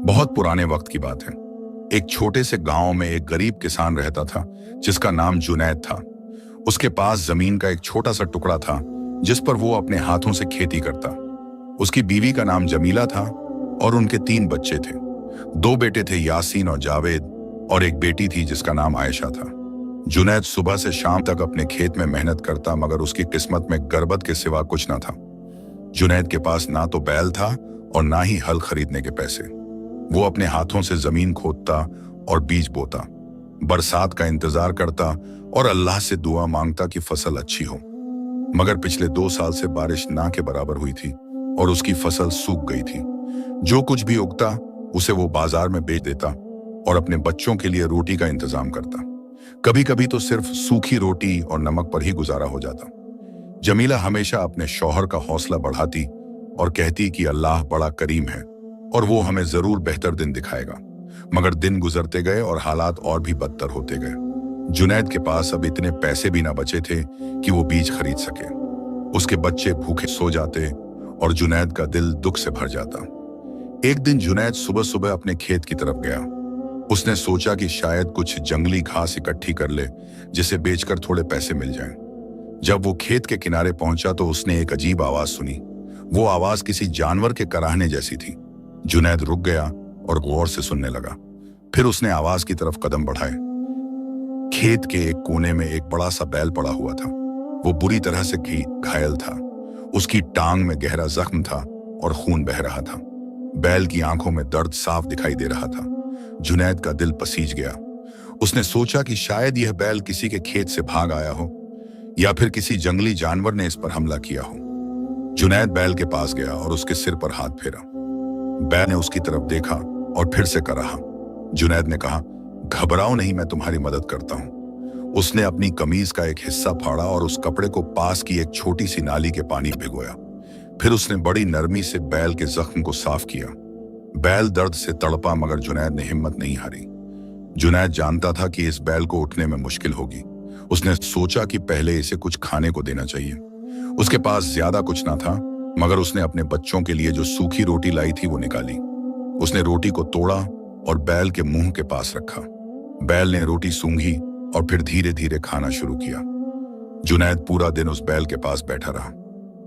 बहुत पुराने वक्त की बात है। एक छोटे से गांव में एक गरीब किसान रहता था जिसका नाम जुनैद था। उसके पास जमीन का एक छोटा सा टुकड़ा था जिस पर वो अपने हाथों से खेती करता। उसकी बीवी का नाम जमीला था और उनके 3 बच्चे थे। 2 बेटे थे, यासीन और जावेद, और एक बेटी थी जिसका नाम आयशा था। जुनैद सुबह से शाम तक अपने खेत में मेहनत करता, मगर उसकी किस्मत में गरबत के सिवा कुछ ना था। जुनैद के पास ना तो बैल था और ना ही हल खरीदने के पैसे। वो अपने हाथों से जमीन खोदता और बीज बोता, बरसात का इंतजार करता और अल्लाह से दुआ मांगता कि फसल अच्छी हो। मगर पिछले 2 साल से बारिश ना के बराबर हुई थी और उसकी फसल सूख गई थी। जो कुछ भी उगता उसे वो बाजार में बेच देता और अपने बच्चों के लिए रोटी का इंतजाम करता। कभी कभी तो सिर्फ सूखी रोटी और नमक पर ही गुजारा हो जाता। जमीला हमेशा अपने शौहर का हौसला बढ़ाती और कहती कि अल्लाह बड़ा करीम है और वो हमें जरूर बेहतर दिन दिखाएगा। मगर दिन गुजरते गए और हालात और भी बदतर होते गए। जुनैद के पास अब इतने पैसे भी ना बचे थे कि वो बीज खरीद सके। उसके बच्चे भूखे सो जाते और जुनैद का दिल दुख से भर जाता। एक दिन जुनैद सुबह सुबह अपने खेत की तरफ गया। उसने सोचा कि शायद कुछ जंगली घास इकट्ठी कर ले जिसे बेचकर थोड़े पैसे मिल जाएं। जब वो खेत के किनारे पहुंचा तो उसने एक अजीब आवाज सुनी। वो आवाज किसी जानवर के कराहने जैसी थी। जुनैद रुक गया और गौर से सुनने लगा। फिर उसने आवाज की तरफ कदम बढ़ाए। खेत के एक कोने में एक बड़ा सा बैल पड़ा हुआ था। वो बुरी तरह से घायल था। उसकी टांग में गहरा जख्म था और खून बह रहा था। बैल की आंखों में दर्द साफ दिखाई दे रहा था। जुनैद का दिल पसीज गया। उसने सोचा कि शायद यह बैल किसी के खेत से भाग आया हो या फिर किसी जंगली जानवर ने इस पर हमला किया हो। जुनैद बैल के पास गया और उसके सिर पर हाथ फेरा। बैल ने उसकी तरफ देखा और फिर से कराहा। जुनैद ने कहा, घबराओ नहीं, मैं तुम्हारी मदद करता हूं। उसने अपनी कमीज का एक हिस्सा फाड़ा और उस कपड़े को पास की एक छोटी सी नाली के पानी भिगोया। फिर उसने बड़ी नरमी से बैल के जख्म को साफ किया। बैल दर्द से तड़पा, मगर जुनैद ने हिम्मत नहीं हारी। जुनैद जानता था कि इस बैल को उठने में मुश्किल होगी। उसने सोचा कि पहले इसे कुछ खाने को देना चाहिए। उसके पास ज्यादा कुछ ना था, मगर उसने अपने बच्चों के लिए जो सूखी रोटी लाई थी वो निकाली। उसने रोटी को तोड़ा और बैल के मुंह के पास रखा। बैल ने रोटी सूंघी और फिर धीरे धीरे खाना शुरू किया। जुनैद पूरा दिन उस बैल के पास बैठा रहा।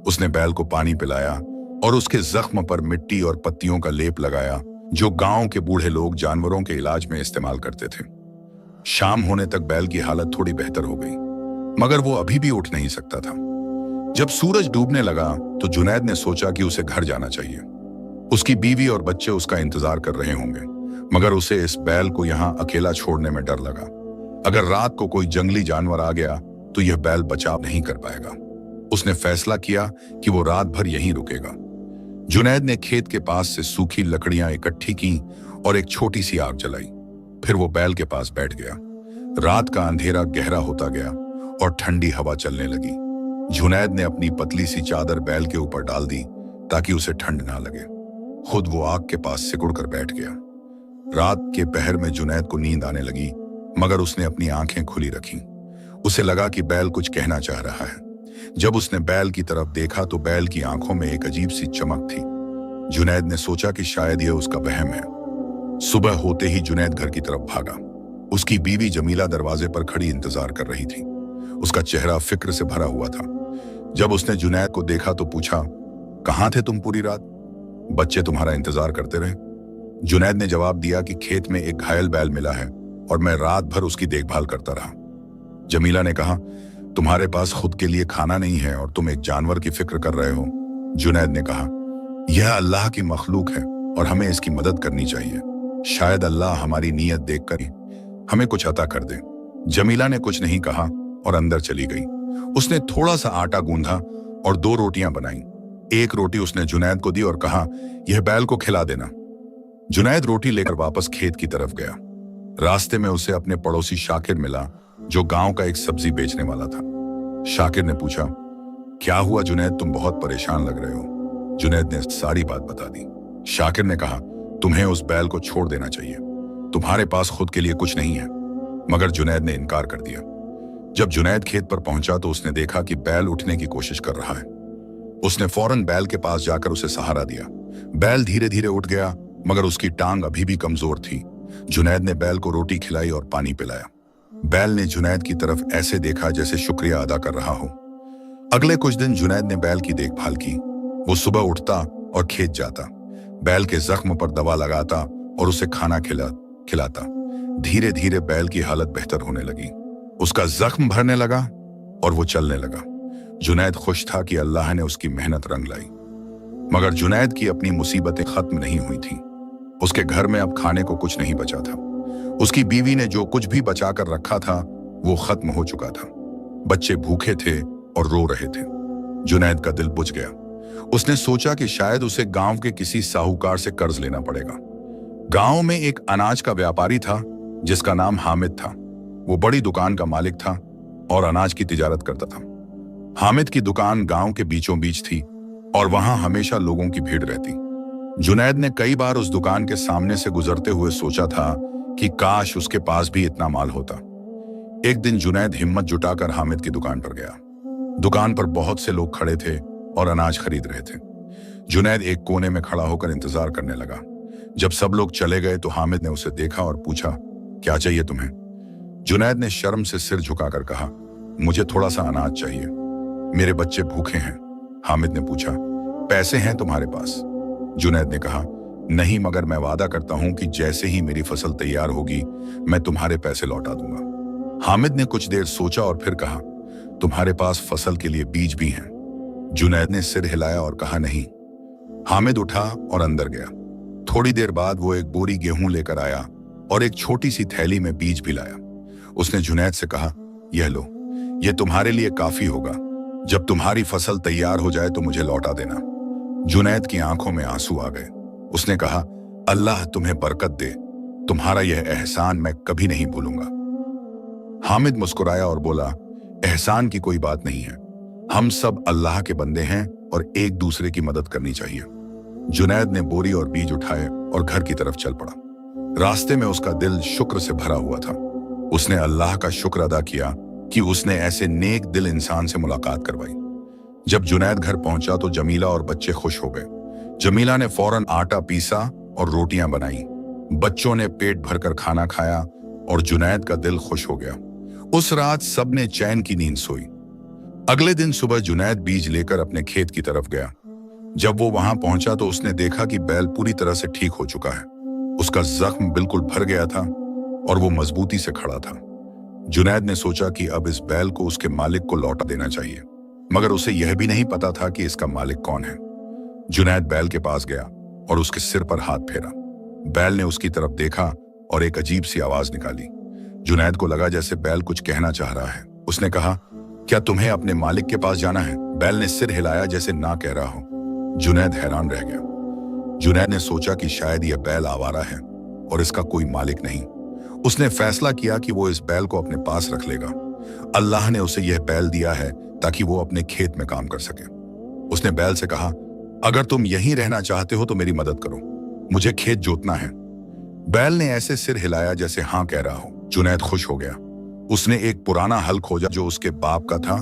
उसने बैल को पानी पिलाया और उसके जख्म पर मिट्टी और पत्तियों का लेप लगाया, जो गांव के बूढ़े लोग जानवरों के इलाज में इस्तेमाल करते थे। शाम होने तक बैल की हालत थोड़ी बेहतर हो गई, मगर वो अभी भी उठ नहीं सकता था। जब सूरज डूबने लगा तो जुनैद ने सोचा कि उसे घर जाना चाहिए। उसकी बीवी और बच्चे उसका इंतजार कर रहे होंगे, मगर उसे इस बैल को यहाँ अकेला छोड़ने में डर लगा। अगर रात को कोई जंगली जानवर आ गया तो यह बैल बचाव नहीं कर पाएगा। उसने फैसला किया कि वो रात भर यहीं रुकेगा। जुनैद ने खेत के पास से सूखी लकड़ियां इकट्ठी की और एक छोटी सी आग जलाई। फिर वो बैल के पास बैठ गया। रात का अंधेरा गहरा होता गया और ठंडी हवा चलने लगी। जुनैद ने अपनी पतली सी चादर बैल के ऊपर डाल दी ताकि उसे ठंड ना लगे। खुद वो आग के पास सिकुड़ कर बैठ गया। रात के पहर में जुनैद को नींद आने लगी, मगर उसने अपनी आंखें खुली रखी। उसे लगा कि बैल कुछ कहना चाह रहा है। जब उसने बैल की तरफ देखा तो बैल की आंखों में एक अजीब सी चमक थी। जुनैद ने सोचा कि शायद यह उसका वहम है। सुबह होते ही जुनैद घर की तरफ भागा। उसकी बीवी जमीला दरवाजे पर खड़ी इंतजार कर रही थी। उसका चेहरा फिक्र से भरा हुआ था। जब उसने जुनैद को देखा तो पूछा, कहाँ थे तुम पूरी रात? बच्चे तुम्हारा इंतजार करते रहे। जुनैद ने जवाब दिया कि खेत में एक घायल बैल मिला है और मैं रात भर उसकी देखभाल करता रहा। जमीला ने कहा, तुम्हारे पास खुद के लिए खाना नहीं है और तुम एक जानवर की फिक्र कर रहे हो। जुनैद ने कहा, यह अल्लाह की मखलूक है और हमें इसकी मदद करनी चाहिए। शायद अल्लाह हमारी नीयत देखकर हमें कुछ अता कर दे। जमीला ने कुछ नहीं कहा और अंदर चली गई। उसने थोड़ा सा आटा गूंधा और 2 रोटियां बनाई। एक रोटी उसने जुनैद को दी और कहा, यह बैल को खिला देना। जुनैद रोटी लेकर वापस खेत की तरफ गया। रास्ते में उसे अपने पड़ोसी शाकिर मिला, जो गांव का एक सब्जी बेचने वाला था। शाकिर ने पूछा, क्या हुआ जुनैद, तुम बहुत परेशान लग रहे हो। जुनैद ने सारी बात बता दी। शाकिर ने कहा, तुम्हें उस बैल को छोड़ देना चाहिए। तुम्हारे पास खुद के लिए कुछ नहीं है। मगर जुनैद ने इनकार कर दिया। जब जुनैद खेत पर पहुंचा तो उसने देखा कि बैल उठने की कोशिश कर रहा है। उसने फौरन बैल के पास जाकर उसे सहारा दिया। बैल धीरे धीरे उठ गया मगर उसकी टांग अभी भी कमजोर थी। जुनैद ने बैल को रोटी खिलाई और पानी पिलाया। बैल ने जुनैद की तरफ ऐसे देखा जैसे शुक्रिया अदा कर रहा हो। अगले कुछ दिन जुनैद ने बैल की देखभाल की। वो सुबह उठता और खेत जाता, बैल के जख्म पर दवा लगाता और उसे खाना खिलाता। धीरे धीरे बैल की हालत बेहतर होने लगी। उसका जख्म भरने लगा और वो चलने लगा। जुनैद खुश था कि अल्लाह ने उसकी मेहनत रंग लाई। मगर जुनैद की अपनी मुसीबतें खत्म नहीं हुई थी। उसके घर में अब खाने को कुछ नहीं बचा था। उसकी बीवी ने जो कुछ भी बचा कर रखा था वो खत्म हो चुका था। बच्चे भूखे थे और रो रहे थे। जुनैद का दिल बुझ गया। उसने सोचा कि शायद उसे गांव के किसी साहूकार से कर्ज लेना पड़ेगा। गांव में एक अनाज का व्यापारी था जिसका नाम हामिद था। वो बड़ी दुकान का मालिक था और अनाज की तिजारत करता था। हामिद की दुकान गांव के बीचों बीच थी और वहां हमेशा लोगों की भीड़ रहती। जुनैद ने कई बार उस दुकान के सामने से गुजरते हुए सोचा था कि काश उसके पास भी इतना माल होता। एक दिन जुनैद हिम्मत जुटाकर हामिद की दुकान पर गया। दुकान पर बहुत से लोग खड़े थे और अनाज खरीद रहे थे। जुनैद एक कोने में खड़ा होकर इंतजार करने लगा। जब सब लोग चले गए तो हामिद ने उसे देखा और पूछा, क्या चाहिए तुम्हें? जुनैद ने शर्म से सिर झुकाकर कहा, मुझे थोड़ा सा अनाज चाहिए, मेरे बच्चे भूखे हैं। हामिद ने पूछा, पैसे हैं तुम्हारे पास? जुनैद ने कहा, नहीं, मगर मैं वादा करता हूं कि जैसे ही मेरी फसल तैयार होगी मैं तुम्हारे पैसे लौटा दूंगा। हामिद ने कुछ देर सोचा और फिर कहा, तुम्हारे पास फसल के लिए बीज भी हैं? जुनैद ने सिर हिलाया और कहा, नहीं। हामिद उठा और अंदर गया। थोड़ी देर बाद वो एक बोरी गेहूं लेकर आया और एक छोटी सी थैली में बीज भी लाया। उसने जुनैद से कहा, यह लो, यह तुम्हारे लिए काफी होगा। जब तुम्हारी फसल तैयार हो जाए तो मुझे लौटा देना। जुनैद की आंखों में आंसू आ गए। उसने कहा, अल्लाह तुम्हें बरकत दे, तुम्हारा यह एहसान मैं कभी नहीं भूलूंगा। हामिद मुस्कुराया और बोला, एहसान की कोई बात नहीं है, हम सब अल्लाह के बंदे हैं और एक दूसरे की मदद करनी चाहिए। जुनैद ने बोरी और बीज उठाए और घर की तरफ चल पड़ा। रास्ते में उसका दिल शुक्र से भरा हुआ था। उसने अल्लाह का शुक्र अदा किया कि उसने ऐसे नेक दिल इंसान से मुलाकात करवाई। जब जुनैद घर पहुंचा तो जमीला और बच्चे खुश हो गए। जमीला ने फौरन आटा पीसा और रोटियां बनाई। बच्चों ने पेट भरकर खाना खाया और जुनैद का दिल खुश हो गया। उस रात सबने चैन की नींद सोई। अगले दिन सुबह जुनैद बीज लेकर अपने खेत की तरफ गया। जब वो वहां पहुंचा तो उसने देखा कि बैल पूरी तरह से ठीक हो चुका है। उसका जख्म बिल्कुल भर गया था और वो मजबूती से खड़ा था। जुनैद ने सोचा कि अब इस बैल को उसके मालिक को लौटा देना चाहिए, मगर उसे यह भी नहीं पता था कि इसका मालिक कौन है। जुनैद बैल के पास गया और उसके सिर पर हाथ फेरा। बैल ने उसकी तरफ देखा और एक अजीब सी आवाज निकाली। जुनैद को लगा जैसे बैल कुछ कहना चाह रहा है। उसने कहा, क्या तुम्हें अपने मालिक के पास जाना है? बैल ने सिर हिलाया जैसे ना कह रहा हो। जुनैद हैरान रह गया। जुनैद ने सोचा कि शायद यह बैल आवारा है और इसका कोई मालिक नहीं। उसने फैसला किया कि वो इस बैल को अपने पास रख लेगा। अल्लाह ने उसे यह बैल दिया है ताकि वो अपने खेत में काम कर सके। उसने बैल से कहा, अगर तुम यहीं रहना चाहते हो तो मेरी मदद करो, मुझे खेत जोतना है। बैल ने ऐसे सिर हिलाया जैसे हाँ कह रहा हो। जुनैद खुश हो गया। उसने एक पुराना हल खोजा जो उसके बाप का था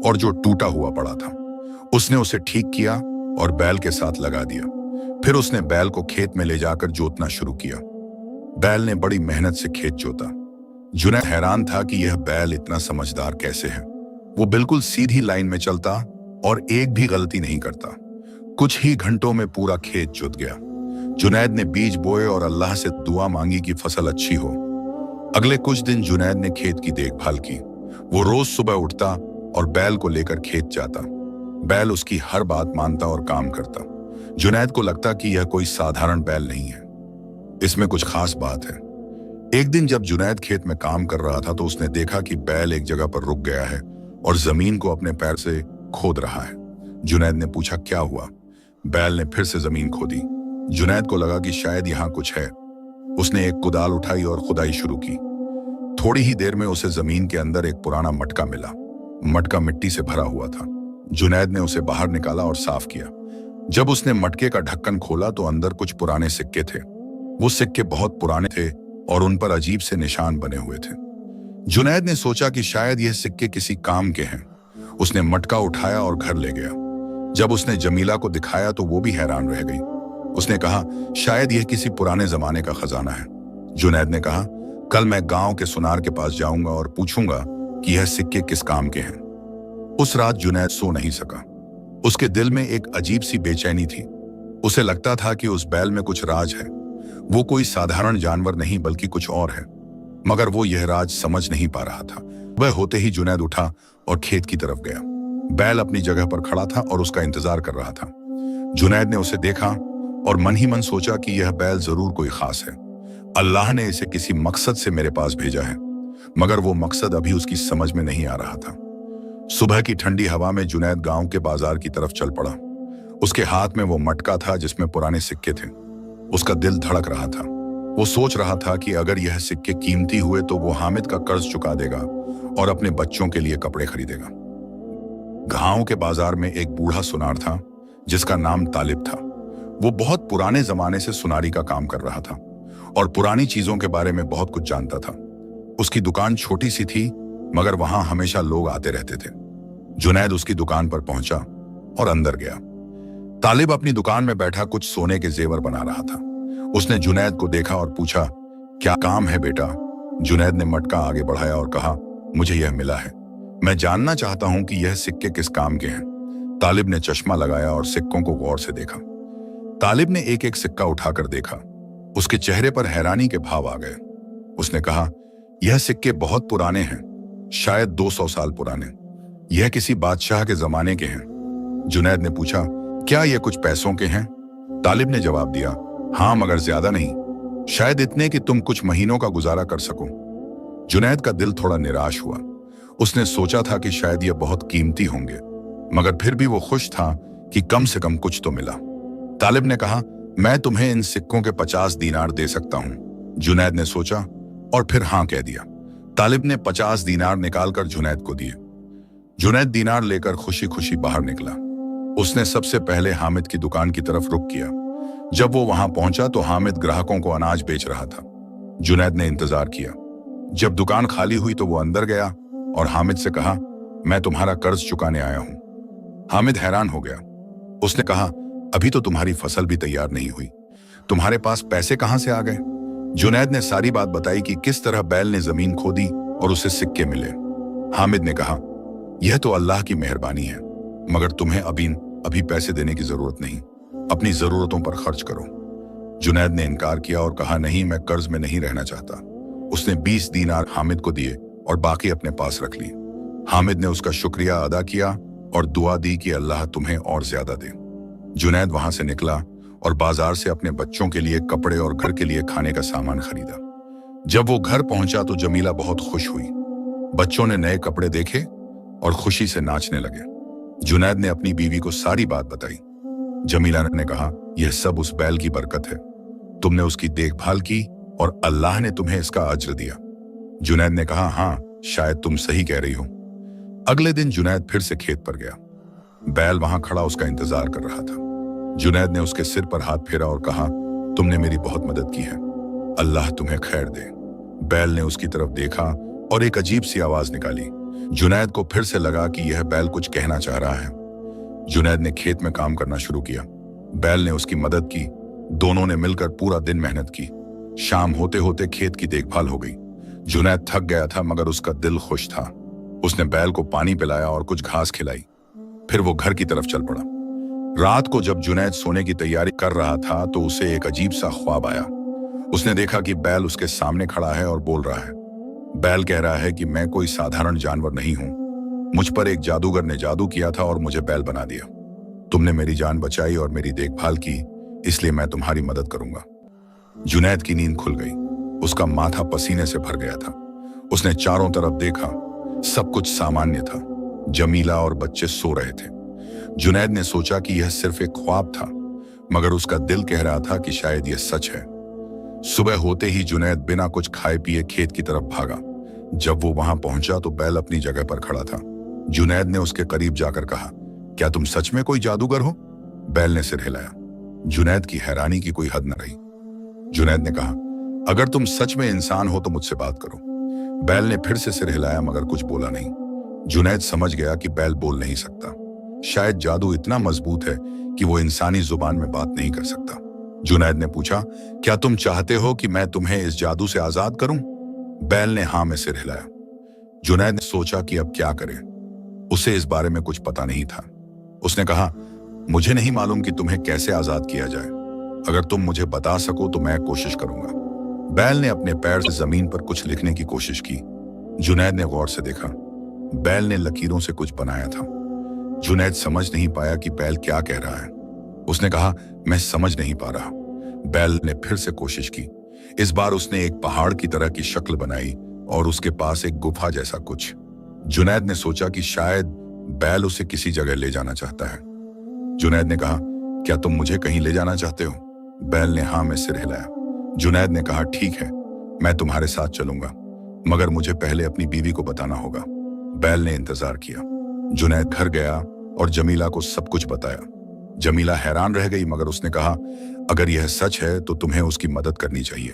और जो टूटा हुआ पड़ा था। उसने उसे ठीक किया और बैल के साथ लगा दिया। फिर उसने बैल को खेत में ले जाकर जोतना शुरू किया। बैल ने बड़ी मेहनत से खेत जोता। जुनैद हैरान था कि यह बैल इतना समझदार कैसे है। वो बिल्कुल सीधी लाइन में चलता और एक भी गलती नहीं करता। कुछ ही घंटों में पूरा खेत जुत गया। जुनैद ने बीज बोए और अल्लाह से दुआ मांगी कि फसल अच्छी हो। अगले कुछ दिन जुनैद ने खेत की देखभाल की। वो रोज सुबह उठता और बैल को लेकर खेत जाता। बैल उसकी हर बात मानता और काम करता। जुनैद को लगता कि यह कोई साधारण बैल नहीं है, इसमें कुछ खास बात है। एक दिन जब जुनैद खेत में काम कर रहा था तो उसने देखा कि बैल एक जगह पर रुक गया है और जमीन को अपने पैर से खोद रहा है। जुनैद ने पूछा, क्या हुआ? बैल ने फिर से जमीन खोदी। जुनैद को लगा कि शायद यहाँ कुछ है। उसने एक कुदाल उठाई और खुदाई शुरू की। थोड़ी ही देर में उसे जमीन के अंदर एक पुराना मटका मिला। मटका मिट्टी से भरा हुआ था। जुनैद ने उसे बाहर निकाला और साफ किया। जब उसने मटके का ढक्कन खोला तो अंदर कुछ पुराने सिक्के थे। वो सिक्के बहुत पुराने थे और उन पर अजीब से निशान बने हुए थे। जुनैद ने सोचा कि शायद यह सिक्के किसी काम के हैं। उसने मटका उठाया और घर ले गया। जब उसने जमीला को दिखाया तो वो भी हैरान रह गई। उसने कहा, शायद यह किसी पुराने जमाने का खजाना है। जुनैद ने कहा, कल मैं गांव के सुनार के पास जाऊंगा और पूछूंगा कि यह सिक्के किस काम के हैं। उस रात जुनैद सो नहीं सका। उसके दिल में एक अजीब सी बेचैनी थी। उसे लगता था कि उस बैल में कुछ राज है। वो कोई साधारण जानवर नहीं बल्कि कुछ और है, मगर वो यह राज समझ नहीं पा रहा था। वह होते ही जुनैद उठा और खेत की तरफ गया। बैल अपनी जगह पर खड़ा था और उसका इंतजार कर रहा था। जुनैद ने उसे देखा और मन ही मन सोचा कि यह बैल जरूर कोई खास है। अल्लाह ने इसे किसी मकसद से मेरे पास भेजा है, मगर वो मकसद अभी उसकी समझ में नहीं आ रहा था। सुबह की ठंडी हवा में जुनैद गांव के बाजार की तरफ चल पड़ा। उसके हाथ में वो मटका था जिसमें पुराने सिक्के थे। उसका दिल धड़क रहा था। वो सोच रहा था कि अगर यह सिक्के कीमती हुए तो वो हामिद का कर्ज चुका देगा और अपने बच्चों के लिए कपड़े खरीदेगा। गांव के बाजार में एक बूढ़ा सुनार था जिसका नाम तालिब था। वो बहुत पुराने जमाने से सुनारी का काम कर रहा था और पुरानी चीजों के बारे में बहुत कुछ जानता था। उसकी दुकान छोटी सी थी, मगर वहां हमेशा लोग आते रहते थे। जुनैद उसकी दुकान पर पहुंचा और अंदर गया। तालिब अपनी दुकान में बैठा कुछ सोने के जेवर बना रहा था। उसने जुनैद को देखा और पूछा, क्या काम है बेटा? जुनैद ने मटका आगे बढ़ाया और कहा, मुझे यह मिला है। मैं जानना चाहता हूं कि यह सिक्के किस काम के हैं। तालिब ने चश्मा लगाया और सिक्कों को गौर से देखा। तालिब ने एक एक सिक्का उठाकर देखा। उसके चेहरे पर हैरानी के भाव आ गए। उसने कहा, यह सिक्के बहुत पुराने हैं, शायद 200 साल पुराने। यह किसी बादशाह के जमाने के हैं। जुनैद ने पूछा, क्या यह कुछ पैसों के हैं? तालिब ने जवाब दिया, हाँ, मगर ज्यादा नहीं, शायद इतने कि तुम कुछ महीनों का गुजारा कर सको। जुनैद का दिल थोड़ा निराश हुआ। उसने सोचा था कि शायद यह बहुत कीमती होंगे, मगर फिर भी वो खुश था कि कम से कम कुछ तो मिला। तालिब ने कहा, मैं तुम्हें इन सिक्कों के 50 दीनार दे सकता हूं। जुनैद ने सोचा और फिर हाँ कह दिया। तालिब ने 50 दीनार निकालकर जुनैद को दिए। जुनैद दीनार लेकर खुशी खुशी बाहर निकला। उसने सबसे पहले हामिद की दुकान की तरफ रुख किया। जब वो वहां पहुंचा तो हामिद ग्राहकों को अनाज बेच रहा था। जुनैद ने इंतजार किया। जब दुकान खाली हुई तो वो अंदर गया और हामिद से कहा, मैं तुम्हारा कर्ज चुकाने आया हूं। हामिद हैरान हो गया। उसने कहा, अभी तो तुम्हारी फसल भी तैयार नहीं हुई, तुम्हारे पास पैसे कहां से आ गए? जुनैद ने सारी बात बताई कि किस तरह बैल ने जमीन खोदी और उसे सिक्के मिले। हामिद ने कहा, यह तो अल्लाह की मेहरबानी है, मगर तुम्हें अभी पैसे देने की जरूरत नहीं, अपनी जरूरतों पर खर्च करो। जुनैद ने इनकार किया और कहा, नहीं, मैं कर्ज में नहीं रहना चाहता। उसने 20 दीनार हामिद को दिए और बाकी अपने पास रख ली। हामिद ने उसका शुक्रिया अदा किया और दुआ दी कि अल्लाह तुम्हें और ज्यादा दे। जुनैद वहां से निकला और बाजार से अपने बच्चों के लिए कपड़े और घर के लिए खाने का सामान खरीदा। जब वो घर पहुंचा तो जमीला बहुत खुश हुई। बच्चों ने नए कपड़े देखे और खुशी से नाचने लगे। जुनैद ने अपनी बीवी को सारी बात बताई। जमीला ने कहा, यह सब उस बैल की बरकत है, तुमने उसकी देखभाल की और अल्लाह ने तुम्हें इसका अज्र दिया। जुनैद ने कहा, हाँ, शायद तुम सही कह रही हो। अगले दिन जुनैद फिर से खेत पर गया। बैल वहां खड़ा उसका इंतजार कर रहा था। जुनैद ने उसके सिर पर हाथ फेरा और कहा, तुमने मेरी बहुत मदद की है, अल्लाह तुम्हें खैर दे। बैल ने उसकी तरफ देखा और एक अजीब सी आवाज निकाली। जुनैद को फिर से लगा कि यह बैल कुछ कहना चाह रहा है। जुनैद ने खेत में काम करना शुरू किया। बैल ने उसकी मदद की। दोनों ने मिलकर पूरा दिन मेहनत की। शाम होते होते खेत की देखभाल हो गई। जुनैद थक गया था, मगर उसका दिल खुश था। उसने बैल को पानी पिलाया और कुछ घास खिलाई। फिर वो घर की तरफ चल पड़ा। रात को जब जुनैद सोने की तैयारी कर रहा था तो उसे एक अजीब सा ख्वाब आया। उसने देखा कि बैल उसके सामने खड़ा है और बोल रहा है। बैल कह रहा है कि मैं कोई साधारण जानवर नहीं हूं, मुझ पर एक जादूगर ने जादू किया था और मुझे बैल बना दिया। तुमने मेरी जान बचाई और मेरी देखभाल की, इसलिए मैं तुम्हारी मदद करूंगा। जुनैद की नींद खुल गई। उसका माथा पसीने से भर गया था। उसने चारों तरफ देखा, सब कुछ सामान्य था। जमीला और बच्चे सो रहे थे। जुनैद ने सोचा कि यह सिर्फ एक ख्वाब था, मगर उसका दिल कह रहा था कि शायद यह सच है। सुबह होते ही जुनैद बिना कुछ खाए पिए खेत की तरफ भागा। जब वो वहां पहुंचा तो बैल अपनी जगह पर खड़ा था। जुनैद ने उसके करीब जाकर कहा, क्या तुम सच में कोई जादूगर हो? बैल ने सिर हिलाया। जुनैद की हैरानी की कोई हद न रही। जुनैद ने कहा, अगर तुम सच में इंसान हो तो मुझसे बात करो। बैल ने फिर से सिर हिलाया, मगर कुछ बोला नहीं। जुनैद समझ गया कि बैल बोल नहीं सकता। शायद जादू इतना मजबूत है कि वो इंसानी जुबान में बात नहीं कर सकता। जुनैद ने पूछा, क्या तुम चाहते हो कि मैं तुम्हें इस जादू से आजाद करूं? बैल ने हाँ में सिर हिलाया। जुनैद ने सोचा कि अब क्या करे। उसे इस बारे में कुछ पता नहीं था। उसने कहा, मुझे नहीं मालूम कि तुम्हें कैसे आजाद किया जाए। अगर तुम मुझे बता सको तो मैं कोशिश करूंगा। बैल ने अपने पैर से जमीन पर कुछ लिखने की कोशिश की। जुनैद ने गौर से देखा। बैल ने लकीरों से कुछ बनाया था। जुनैद समझ नहीं पाया कि बैल क्या कह रहा है। उसने कहा, मैं समझ नहीं पा रहा। बैल ने फिर से कोशिश की। इस बार उसने एक पहाड़ की तरह की शक्ल बनाई और उसके पास एक गुफा जैसा कुछ। जुनैद ने सोचा कि शायद बैल उसे किसी जगह ले जाना चाहता है। जुनैद ने कहा, क्या तुम मुझे कहीं ले जाना चाहते हो? बैल ने हाँ में सिर हिलाया। जुनैद ने कहा, ठीक है, मैं तुम्हारे साथ चलूंगा, मगर मुझे पहले अपनी बीवी को बताना होगा। बैल ने इंतजार किया। जुनैद घर गया और जमीला को सब कुछ बताया। जमीला हैरान रह गई, मगर उसने कहा, अगर यह सच है तो तुम्हें उसकी मदद करनी चाहिए।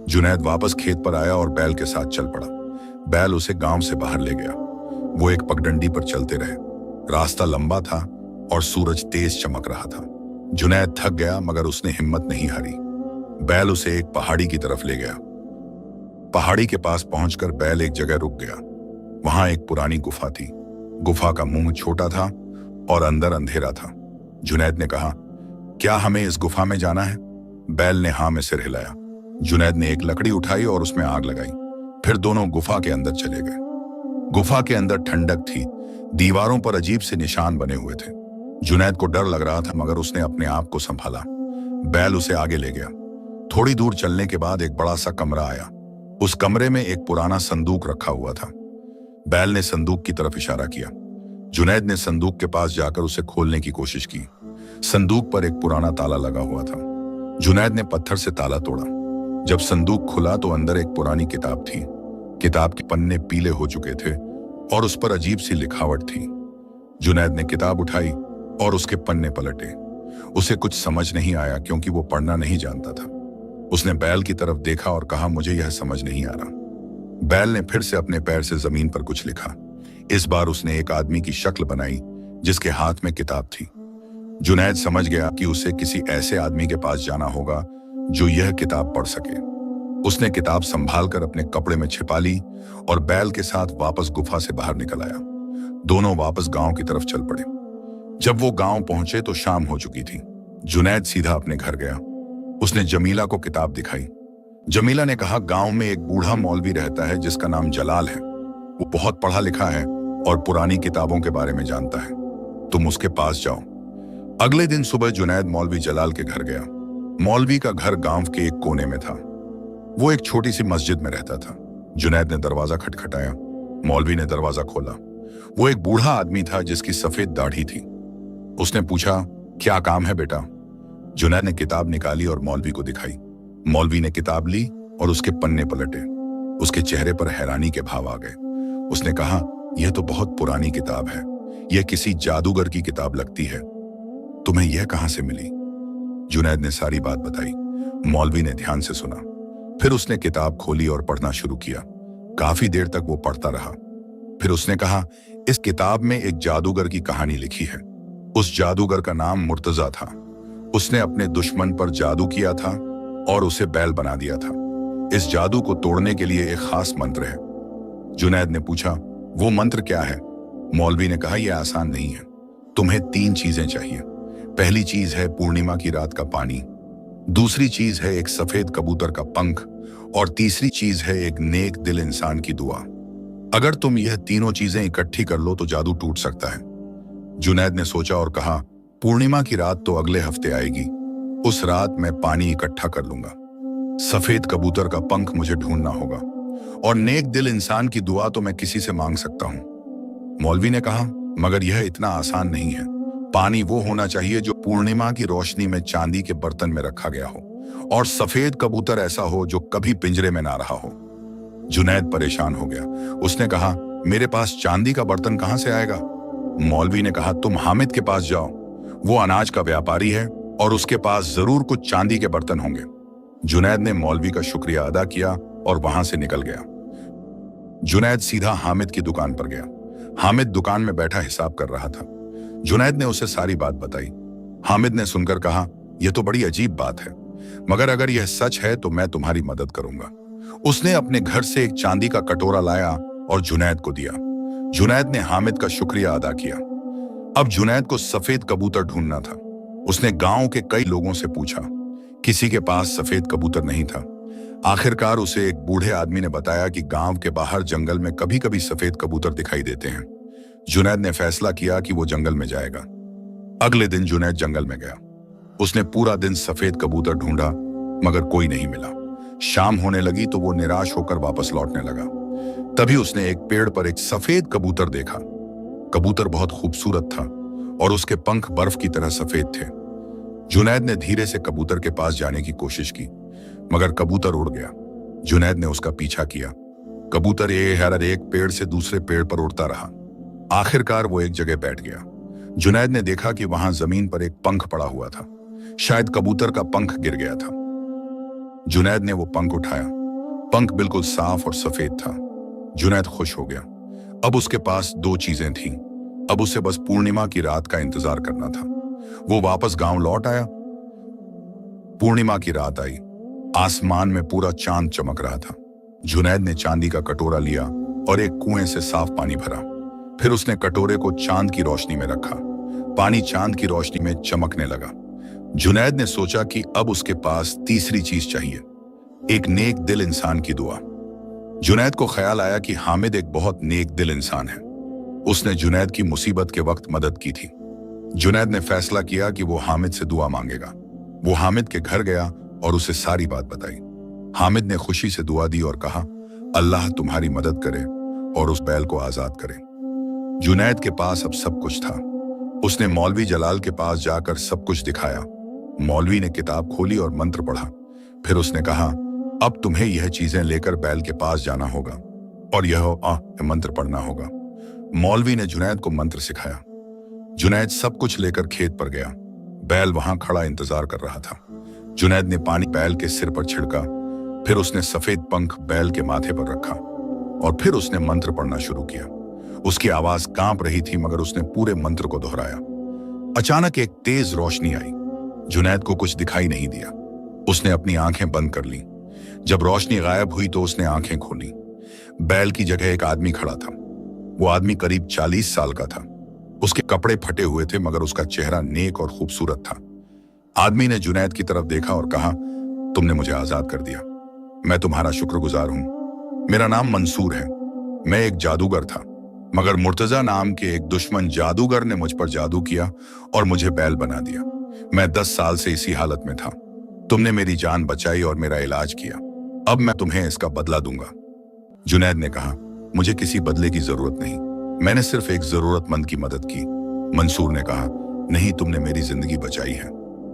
जुनैद वापस खेत पर आया और बैल के साथ चल पड़ा। बैल उसे गांव से बाहर ले गया। वो एक पगडंडी पर चलते रहे। रास्ता लंबा था और सूरज तेज चमक रहा था। जुनैद थक गया, मगर उसने हिम्मत नहीं हारी। बैल उसे एक पहाड़ी की तरफ ले गया। पहाड़ी के पास पहुंचकर बैल एक जगह रुक गया। वहां एक पुरानी गुफा थी। गुफा का मुंह छोटा था और अंदर अंधेरा था। जुनैद ने कहा, क्या हमें इस गुफा में जाना है? बैल ने हाँ में सिर हिलाया। जुनैद ने एक लकड़ी उठाई और उसमें आग लगाई। फिर दोनों गुफा के अंदर चले गए। गुफा के अंदर ठंडक थी। दीवारों पर अजीब से निशान बने हुए थे। जुनैद को डर लग रहा था, मगर उसने अपने आप को संभाला। बैल उसे आगे ले गया। थोड़ी दूर चलने के बाद एक बड़ा सा कमरा आया। उस कमरे में एक पुराना संदूक रखा हुआ था। बैल ने संदूक की तरफ इशारा किया। जुनैद ने संदूक के पास जाकर उसे खोलने की कोशिश की। संदूक पर एक पुराना ताला लगा हुआ था। जुनैद ने पत्थर से ताला तोड़ा। जब संदूक खुला तो अंदर एक पुरानी किताब थी। किताब के पन्ने पीले हो चुके थे और उस पर अजीब सी लिखावट थी। जुनैद ने किताब उठाई और उसके पन्ने पलटे। उसे कुछ समझ नहीं आया, क्योंकि वो पढ़ना नहीं जानता था। उसने बैल की तरफ देखा और कहा, मुझे यह समझ नहीं आ रहा। बैल ने फिर से अपने पैर से जमीन पर कुछ लिखा। इस बार उसने एक आदमी की शक्ल बनाई जिसके हाथ में किताब थी। जुनैद समझ गया कि उसे किसी ऐसे आदमी के पास जाना होगा जो यह किताब पढ़ सके। उसने किताब संभालकर अपने कपड़े में छिपा ली और बैल के साथ वापस गुफा से बाहर निकल आया। दोनों वापस गांव की तरफ चल पड़े। जब वो गांव पहुंचे तो शाम हो चुकी थी। जुनैद सीधा अपने घर गया। उसने जमीला को किताब दिखाई। जमीला ने कहा, गांव में एक बूढ़ा मौलवी रहता है जिसका नाम जलाल है। वो बहुत पढ़ा लिखा है और पुरानी किताबों के बारे में जानता है। तुम उसके पास जाओ। अगले दिन सुबह जुनैद मौलवी जलाल के घर गया। मौलवी का घर गांव के एक कोने में था। वो एक छोटी सी मस्जिद में रहता था। जुनैद ने दरवाजा खटखटाया। मौलवी ने दरवाजा खोला। वो एक बूढ़ा आदमी था जिसकी सफेद दाढ़ी थी। उसने पूछा, क्या काम है बेटा? जुनैद ने किताब निकाली और मौलवी को दिखाई। मौलवी ने किताब ली और उसके पन्ने पलटे। उसके चेहरे पर हैरानी के भाव आ गए। उसने कहा, यह तो बहुत पुरानी किताब है। यह किसी जादूगर की किताब लगती है। तुम्हें यह कहां से मिली? जुनैद ने सारी बात बताई। मौलवी ने ध्यान से सुना। फिर उसने किताब खोली और पढ़ना शुरू किया। काफी देर तक वो पढ़ता रहा। फिर उसने कहा, इस किताब में एक जादूगर की कहानी लिखी है। उस जादूगर का नाम मुर्तजा था। उसने अपने दुश्मन पर जादू किया था और उसे बैल बना दिया था। इस जादू को तोड़ने के लिए एक खास मंत्र है। जुनैद ने पूछा, वो मंत्र क्या है? मौलवी ने कहा, यह आसान नहीं है। तुम्हें 3 चीजें चाहिए। पहली चीज है पूर्णिमा की रात का पानी, दूसरी चीज है एक सफेद कबूतर का पंख, और तीसरी चीज है एक नेक दिल इंसान की दुआ। अगर तुम यह तीनों चीजें इकट्ठी कर लो तो जादू टूट सकता है। जुनैद ने सोचा और कहा, पूर्णिमा की रात तो अगले हफ्ते आएगी। उस रात मैं पानी इकट्ठा कर लूंगा। सफेद कबूतर का पंख मुझे ढूंढना होगा, और नेक दिल इंसान की दुआ तो मैं किसी से मांग सकता हूं। मौलवी ने कहा, मगर यह इतना आसान नहीं है। पानी वो होना चाहिए जो पूर्णिमा की रोशनी में चांदी के बर्तन में रखा गया हो, और सफेद कबूतर ऐसा हो जो कभी पिंजरे में ना रहा हो। जुनैद परेशान हो गया। उसने कहा, मेरे पास चांदी का बर्तन कहां से आएगा? मौलवी ने कहा, तुम हामिद के पास जाओ। वो अनाज का व्यापारी है और उसके पास जरूर कुछ चांदी के बर्तन होंगे। जुनैद ने मौलवी का शुक्रिया अदा किया और वहां से निकल गया। जुनैद सीधा हामिद की दुकान पर गया। हामिद दुकान में बैठा हिसाब कर रहा था। जुनैद ने उसे सारी बात बताई। हामिद ने सुनकर कहा, यह तो बड़ी अजीब बात है, मगर अगर यह सच है तो मैं तुम्हारी मदद करूंगा। उसने अपने घर से एक चांदी का कटोरा लाया और जुनैद को दिया। जुनैद ने हामिद का शुक्रिया अदा किया। अब जुनैद को सफेद कबूतर ढूंढना था। उसने गांव के कई लोगों से पूछा, किसी के पास सफेद कबूतर नहीं था। आखिरकार उसे एक बूढ़े आदमी ने बताया कि गांव के बाहर जंगल में कभी कभी सफेद कबूतर दिखाई देते हैं। जुनैद ने फैसला किया कि वो जंगल में जाएगा। अगले दिन जुनैद जंगल में गया। उसने पूरा दिन सफेद कबूतर ढूंढा, मगर कोई नहीं मिला। शाम होने लगी तो वो निराश होकर वापस लौटने लगा। तभी उसने एक पेड़ पर एक सफेद कबूतर देखा। कबूतर बहुत खूबसूरत था और उसके पंख बर्फ की तरह सफेद थे। जुनैद ने धीरे से कबूतर के पास जाने की कोशिश की, मगर कबूतर उड़ गया। जुनैद ने उसका पीछा किया। कबूतर एक पेड़ से दूसरे पेड़ पर उड़ता रहा। आखिरकार वो एक जगह बैठ गया। जुनैद ने देखा कि वहां जमीन पर एक पंख पड़ा हुआ था। शायद कबूतर का पंख गिर गया था। जुनैद ने वो पंख उठाया। पंख बिल्कुल साफ और सफेद था। जुनैद खुश हो गया। अब उसके पास दो चीजें थीं। अब उसे बस पूर्णिमा की रात का इंतजार करना था। वो वापस गांव लौट आया। पूर्णिमा की रात आई। आसमान में पूरा चांद चमक रहा था। जुनैद ने चांदी का कटोरा लिया और एक कुएं से साफ पानी भरा। फिर उसने कटोरे को चांद की रोशनी में रखा। पानी चांद की रोशनी में चमकने लगा। जुनैद ने सोचा कि अब उसके पास तीसरी चीज चाहिए, एक नेक दिल इंसान की दुआ। जुनैद को ख्याल आया कि हामिद एक बहुत नेक दिल इंसान है। उसने जुनैद की मुसीबत के वक्त मदद की थी। जुनैद ने फैसला किया कि वो हामिद से दुआ मांगेगा। वो हामिद के घर गया और उसे सारी बात बताई। हामिद ने खुशी से दुआ दी और कहा, अल्लाह तुम्हारी मदद करे और उस बैल को आजाद करे। जुनैद के पास अब सब कुछ था। उसने मौलवी जलाल के पास जाकर सब कुछ दिखाया। मौलवी ने किताब खोली और मंत्र पढ़ा। फिर उसने कहा, अब तुम्हें यह चीजें लेकर बैल के पास जाना होगा और यह मंत्र पढ़ना होगा। मौलवी ने जुनैद को मंत्र सिखाया। जुनैद सब कुछ लेकर खेत पर गया। बैल वहां खड़ा इंतजार कर रहा था। जुनैद ने पानी बैल के सिर पर छिड़का। फिर उसने सफेद पंख बैल के माथे पर रखा और फिर उसने मंत्र पढ़ना शुरू किया। उसकी आवाज कांप रही थी, मगर उसने पूरे मंत्र को दोहराया। अचानक एक तेज रोशनी आई। जुनैद को कुछ दिखाई नहीं दिया। उसने अपनी आंखें बंद कर ली। जब रोशनी गायब हुई तो उसने आंखें खोली। बैल की जगह एक आदमी खड़ा था। वो आदमी करीब 40 साल का था। उसके कपड़े फटे हुए थे, मगर उसका चेहरा नेक और खूबसूरत था। आदमी ने जुनैद की तरफ देखा और कहा, तुमने मुझे आजाद कर दिया। मैं तुम्हारा शुक्रगुजार हूं। मेरा नाम मंसूर है। मैं एक जादूगर था, मगर मुर्तजा नाम के एक दुश्मन जादूगर ने मुझ पर जादू किया और मुझे बैल बना दिया। मैं 10 साल से इसी हालत में था। तुमने मेरी जान बचाई और मेरा इलाज किया। अब मैं तुम्हें इसका बदला दूंगा। जुनैद ने कहा, मुझे किसी बदले की जरूरत नहीं। मैंने सिर्फ एक जरूरतमंद की मदद की। मंसूर ने कहा, नहीं, तुमने मेरी जिंदगी बचाई है।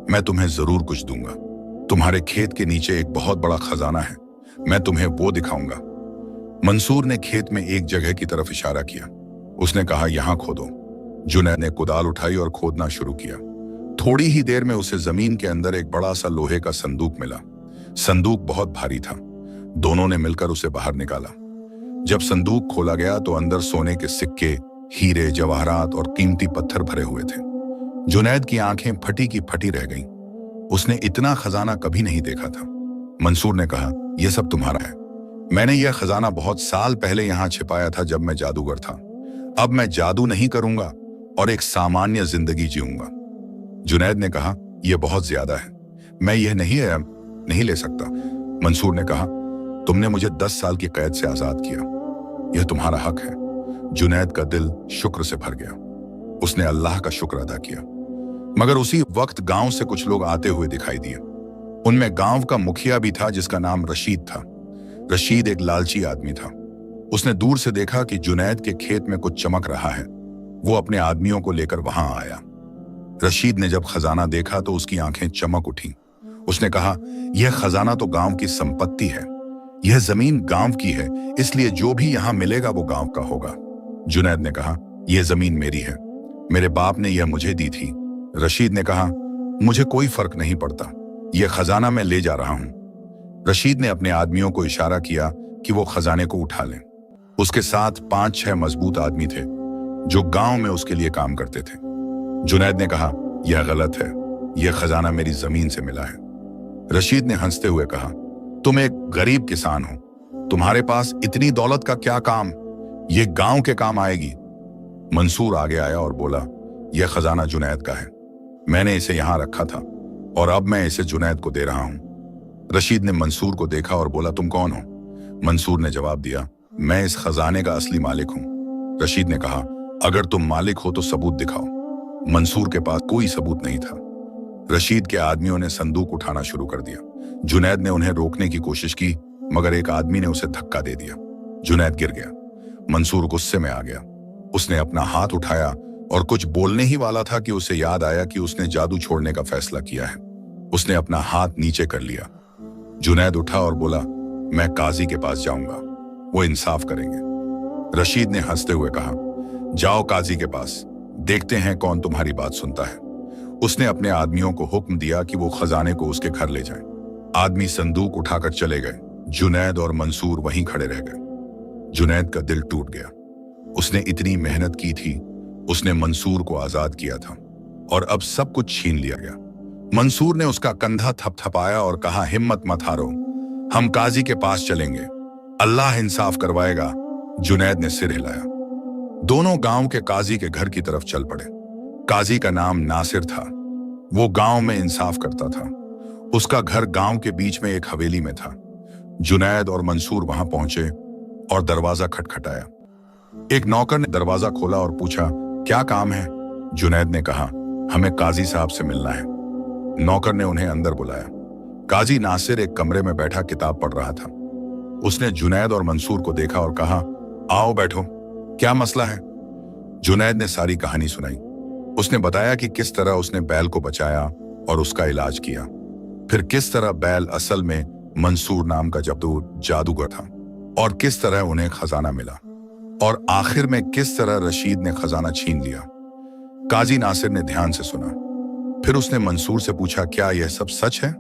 मैं तुम्हें जरूर कुछ दूंगा। तुम्हारे खेत के नीचे एक बहुत बड़ा खजाना है। मैं तुम्हें वो दिखाऊंगा। मंसूर ने खेत में एक जगह की तरफ इशारा किया। उसने कहा, यहां खोदो। जुनैद ने कुदाल उठाई और खोदना शुरू किया। थोड़ी ही देर में उसे जमीन के अंदर एक बड़ा सा लोहे का संदूक मिला। संदूक बहुत भारी था। दोनों ने मिलकर उसे बाहर निकाला। जब संदूक खोला गया तो अंदर सोने के सिक्के, हीरे, जवाहरात और कीमती पत्थर भरे हुए थे। जुनैद की आंखें फटी की फटी रह गईं। उसने इतना खजाना कभी नहीं देखा था। मंसूर ने कहा, यह सब तुम्हारा है। मैंने यह खजाना बहुत साल पहले यहां छिपाया था जब मैं जादूगर था। अब मैं जादू नहीं करूंगा और एक सामान्य जिंदगी जीऊंगा। जुनैद ने कहा, यह बहुत ज्यादा है। मैं यह नहीं ले सकता। मंसूर ने कहा, तुमने मुझे 10 साल की कैद से आजाद किया। यह तुम्हारा हक है। जुनैद का दिल शुक्र से भर गया। उसने अल्लाह का शुक्र अदा किया। मगर उसी वक्त गांव से कुछ लोग आते हुए दिखाई दिए। उनमें गांव का मुखिया भी था, जिसका नाम रशीद था। रशीद एक लालची आदमी था। उसने दूर से देखा कि जुनैद के खेत में कुछ चमक रहा है। वो अपने आदमियों को लेकर वहां आया। रशीद ने जब खजाना देखा तो उसकी आंखें चमक उठी। उसने कहा, यह खजाना तो गांव की संपत्ति है। यह जमीन गांव की है, इसलिए जो भी यहां मिलेगा वो गांव का होगा। जुनैद ने कहा, यह जमीन मेरी है। मेरे बाप ने यह मुझे दी थी। रशीद ने कहा, मुझे कोई फर्क नहीं पड़ता। यह खजाना मैं ले जा रहा हूं। रशीद ने अपने आदमियों को इशारा किया कि वो खजाने को उठा लें। उसके साथ 5-6 मजबूत आदमी थे जो गांव में उसके लिए काम करते थे। जुनैद ने कहा, यह गलत है। यह खजाना मेरी जमीन से मिला है। रशीद ने हंसते हुए कहा, तुम एक गरीब किसान हो, तुम्हारे पास इतनी दौलत का क्या काम? यह गांव के काम आएगी। मंसूर आगे आया और बोला, यह खजाना जुनैद का है, मैंने इसे यहां रखा था और अब मैं इसे जुनैद को दे रहा हूं। रशीद ने मंसूर को देखा और बोला, तुम कौन हो? मंसूर ने जवाब दिया, मैं इस खजाने का असली मालिक हूं। रशीद ने कहा, अगर तुम मालिक हो तो सबूत दिखाओ। मंसूर के पास कोई सबूत नहीं था। रशीद के आदमियों ने संदूक उठाना शुरू कर दिया। जुनैद ने उन्हें रोकने की कोशिश की, मगर एक आदमी ने उसे धक्का दे दिया। जुनैद गिर गया। मंसूर गुस्से में आ गया। उसने अपना हाथ उठाया और कुछ बोलने ही वाला था कि उसे याद आया कि उसने जादू छोड़ने का फैसला किया है। उसने अपना हाथ नीचे कर लिया। जुनैद उठा और बोला, मैं काजी के पास जाऊंगा, वो इंसाफ करेंगे। रशीद ने हंसते हुए कहा, जाओ काजी के पास, देखते हैं कौन तुम्हारी बात सुनता है। उसने अपने आदमियों को हुक्म दिया कि वो खजाने को उसके घर ले जाएं। आदमी संदूक उठाकर चले गए। जुनैद और मंसूर वहीं खड़े रह गए। जुनैद का दिल टूट गया। उसने इतनी मेहनत की थी, उसने मंसूर को आजाद किया था और अब सब कुछ छीन लिया गया। मंसूर ने उसका कंधा थपथपाया और कहा, हिम्मत मत हारो, हम काजी के पास चलेंगे, अल्लाह इंसाफ करवाएगा। जुनैद ने सिर हिलाया। दोनों गांव के काजी के घर की तरफ चल पड़े। काजी का नाम नासिर था। वो गांव में इंसाफ करता था। उसका घर गांव के बीच में एक हवेली में था। जुनैद और मंसूर वहां पहुंचे और दरवाजा खटखटाया। एक नौकर ने दरवाजा खोला और पूछा, क्या काम है? जुनैद ने कहा, हमें काजी साहब से मिलना है। नौकर ने उन्हें अंदर बुलाया। काजी नासिर एक कमरे में बैठा किताब पढ़ रहा था। उसने जुनैद और मंसूर को देखा और कहा, आओ बैठो, क्या मसला है? जुनैद ने सारी कहानी सुनाई। उसने बताया कि किस तरह उसने बैल को बचाया और उसका इलाज किया, फिर किस तरह बैल असल में मंसूर नाम का जादूगर था और किस तरह उन्हें खजाना मिला, और आखिर में किस तरह रशीद ने खजाना छीन लिया। काजी नासिर ने ध्यान से सुना। फिर उसने मंसूर से पूछा, क्या यह सब सच है?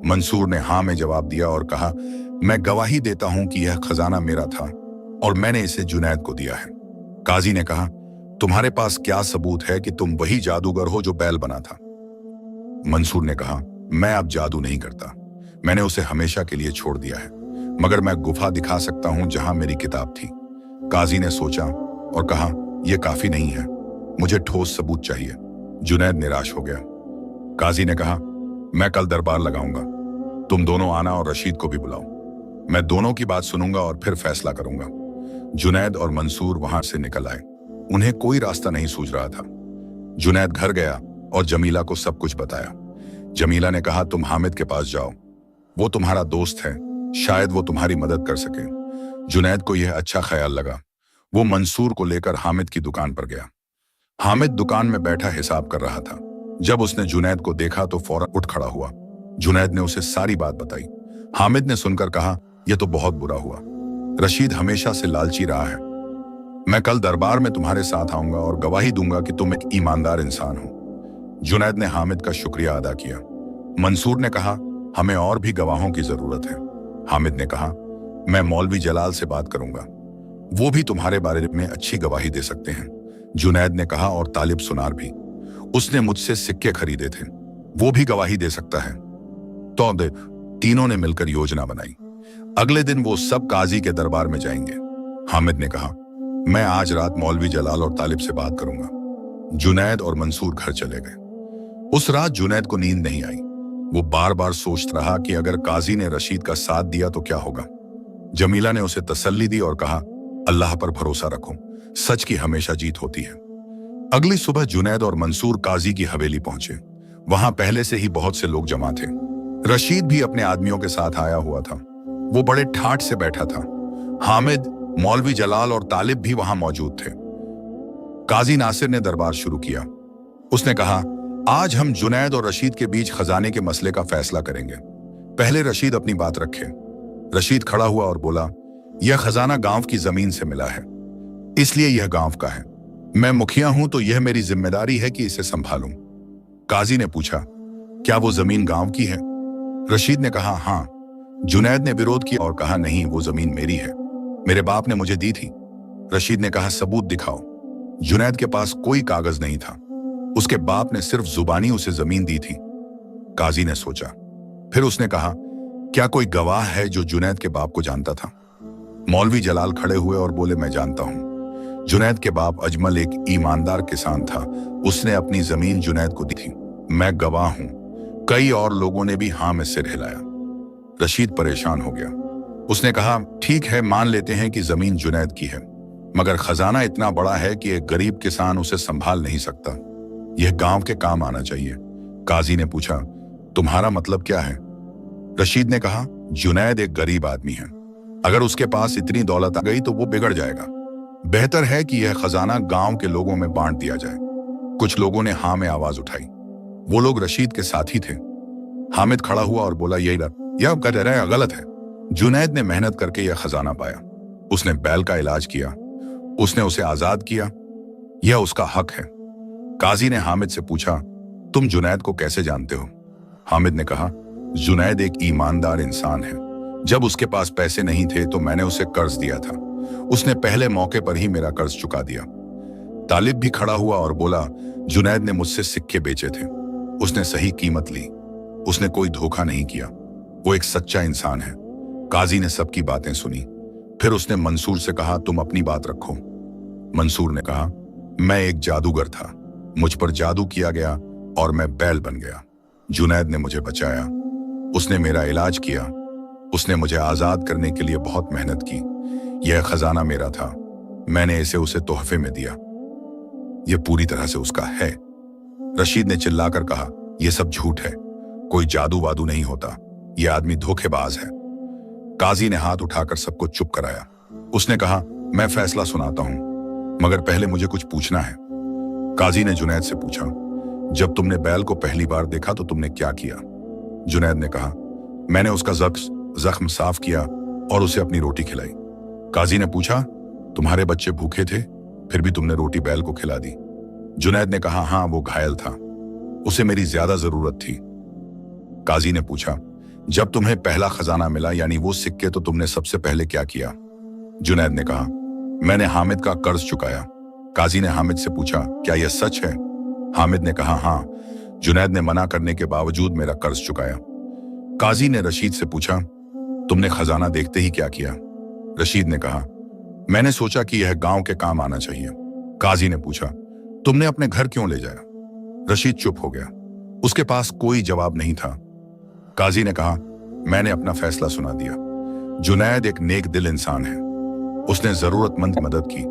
मंसूर ने हाँ में जवाब दिया और कहा, मैं गवाही देता हूं कि यह खजाना मेरा था और मैंने इसे जुनैद को दिया है। काजी ने कहा, तुम्हारे पास क्या सबूत है कि तुम वही जादूगर हो जो बैल बना था? मंसूर ने कहा, मैं अब जादू नहीं करता, मैंने उसे हमेशा के लिए छोड़ दिया है, मगर मैं गुफा दिखा सकता हूं जहां मेरी किताब थी। काजी ने सोचा और कहा, यह काफी नहीं है, मुझे ठोस सबूत चाहिए। जुनैद निराश हो गया। काजी ने कहा, मैं कल दरबार लगाऊंगा, तुम दोनों आना और रशीद को भी बुलाओ, मैं दोनों की बात सुनूंगा और फिर फैसला करूंगा। जुनैद और मंसूर वहां से निकल आए। उन्हें कोई रास्ता नहीं सूझ रहा था। जुनैद घर गया और जमीला को सब कुछ बताया। जमीला ने कहा, तुम हामिद के पास जाओ, वो तुम्हारा दोस्त है, शायद वो तुम्हारी मदद कर सके। जुनैद को यह अच्छा ख्याल लगा। वो मंसूर को लेकर हामिद की दुकान पर गया। हामिद दुकान में बैठा हिसाब कर रहा था। जब उसने जुनैद को देखा तो फौरन उठ खड़ा हुआ। जुनैद ने उसे सारी बात बताई। हामिद ने सुनकर कहा, यह तो बहुत बुरा हुआ, रशीद हमेशा से लालची रहा है। मैं कल दरबार में तुम्हारे साथ आऊंगा और गवाही दूंगा कि तुम एक ईमानदार इंसान हो। जुनैद ने हामिद का शुक्रिया अदा किया। मंसूर ने कहा, हमें और भी गवाहों की जरूरत है। हामिद ने कहा, मैं मौलवी जलाल से बात करूंगा, वो भी तुम्हारे बारे में अच्छी गवाही दे सकते हैं। जुनैद ने कहा, और तालिब सुनार भी, उसने मुझसे सिक्के खरीदे थे, वो भी गवाही दे सकता है। तो तीनों ने मिलकर योजना बनाई। अगले दिन वो सब काजी के दरबार में जाएंगे। हामिद ने कहा, मैं आज रात मौलवी जलाल और तालिब से बात करूंगा। जुनैद और मंसूर घर चले गए। उस रात जुनैद को नींद नहीं आई। वो बार बार सोचता रहा कि अगर काजी ने रशीद का साथ दिया तो क्या होगा। जमीला ने उसे तसल्ली दी और कहा, अल्लाह पर भरोसा रखो, सच की हमेशा जीत होती है। अगली सुबह जुनैद और मंसूर काजी की हवेली पहुंचे। वहां पहले से ही बहुत से लोग जमा थे। रशीद भी अपने आदमियों के साथ आया हुआ था। वो बड़े ठाठ से बैठा था। हामिद, मौलवी जलाल और तालिब भी वहां मौजूद थे। काजी नासिर ने दरबार शुरू किया। उसने कहा, आज हम जुनैद और रशीद के बीच खजाने के मसले का फैसला करेंगे। पहले रशीद अपनी बात रखे। रशीद खड़ा हुआ और बोला, यह खजाना गांव की जमीन से मिला है, इसलिए यह गांव का है। मैं मुखिया हूं तो यह मेरी जिम्मेदारी है कि इसे संभालूं। काजी ने पूछा, क्या वो जमीन गांव की है? रशीद ने कहा, हाँ। जुनैद ने विरोध किया और कहा, नहीं, वो जमीन मेरी है, मेरे बाप ने मुझे दी थी। रशीद ने कहा, सबूत दिखाओ। जुनैद के पास कोई कागज नहीं था। उसके बाप ने सिर्फ जुबानी उसे जमीन दी थी। काजी ने सोचा। फिर उसने कहा, क्या कोई गवाह है जो जुनैद के बाप को जानता था? मौलवी जलाल खड़े हुए और बोले, मैं जानता हूं। जुनैद के बाप अजमल एक ईमानदार किसान था। उसने अपनी जमीन जुनैद को दी थी। मैं गवाह हूं। कई और लोगों ने भी हाँ में सिर हिलाया। रशीद परेशान हो गया। उसने कहा, ठीक है, मान लेते हैं कि जमीन जुनैद की है, मगर खजाना इतना बड़ा है कि एक गरीब किसान उसे संभाल नहीं सकता। यह गांव के काम आना चाहिए। काजी ने पूछा, तुम्हारा मतलब क्या है? रशीद ने कहा, जुनैद एक गरीब आदमी है। अगर उसके पास इतनी दौलत आ गई तो वो बिगड़ जाएगा। बेहतर है कि यह खजाना गांव के लोगों में बांट दिया जाए। कुछ लोगों ने हाँ में आवाज उठाई। वो लोग रशीद के साथी थे। हामिद खड़ा हुआ और बोला, यह कह रहा है गलत है। जुनैद ने मेहनत करके यह खजाना पाया। उसने बैल का इलाज किया। उसने उसे आजाद किया। यह उसका हक है। काजी ने हामिद से पूछा, तुम जुनैद को कैसे जानते हो? हामिद ने कहा, जुनैद एक ईमानदार इंसान है। जब उसके पास पैसे नहीं थे तो मैंने उसे कर्ज दिया था। उसने पहले मौके पर ही मेरा कर्ज चुका दिया। तालिब भी खड़ा हुआ और बोला, जुनैद ने मुझसे सिक्के बेचे थे। उसने सही कीमत ली। उसने कोई धोखा नहीं किया। वो एक सच्चा इंसान है। काजी ने सबकी बातें सुनी। फिर उसने मंसूर से कहा, तुम अपनी बात रखो। मंसूर ने कहा, मैं एक जादूगर था। मुझ पर जादू किया गया और मैं बैल बन गया। जुनैद ने मुझे बचाया। उसने मेरा इलाज किया। उसने मुझे आजाद करने के लिए बहुत मेहनत की। यह खजाना मेरा था। मैंने इसे उसे तोहफे में दिया। यह पूरी तरह से उसका है। रशीद ने चिल्लाकर कहा, यह सब झूठ है। कोई जादू वादू नहीं होता। यह आदमी धोखेबाज है। काजी ने हाथ उठाकर सबको चुप कराया। उसने कहा, मैं फैसला सुनाता हूं, मगर पहले मुझे कुछ पूछना है। काजी ने जुनैद से पूछा, जब तुमने बैल को पहली बार देखा तो तुमने क्या किया? जुनैद ने कहा, मैंने उसका जख्म साफ किया और उसे अपनी रोटी खिलाई। काजी ने पूछा, तुम्हारे बच्चे भूखे थे, फिर भी तुमने रोटी बैल को खिला दी? जुनैद ने कहा, हाँ, वो घायल था। उसे मेरी ज्यादा जरूरत थी। काजी ने पूछा, जब तुम्हें पहला खजाना मिला, यानी वो सिक्के, तो तुमने सबसे पहले क्या किया? जुनैद ने कहा, मैंने हामिद का कर्ज चुकाया। काजी ने हामिद से पूछा, क्या यह सच है? हामिद ने कहा, हाँ। जुनैद ने मना करने के बावजूद मेरा कर्ज चुकाया। काजी ने रशीद से पूछा, तुमने खजाना देखते ही क्या किया? रशीद ने कहा, मैंने सोचा कि यह गांव के काम आना चाहिए। काजी ने पूछा, तुमने अपने घर क्यों ले जाया? रशीद चुप हो गया। उसके पास कोई जवाब नहीं था। काजी ने कहा, मैंने अपना फैसला सुना दिया। जुनैद एक नेक दिल इंसान है। उसने जरूरतमंद की मदद की।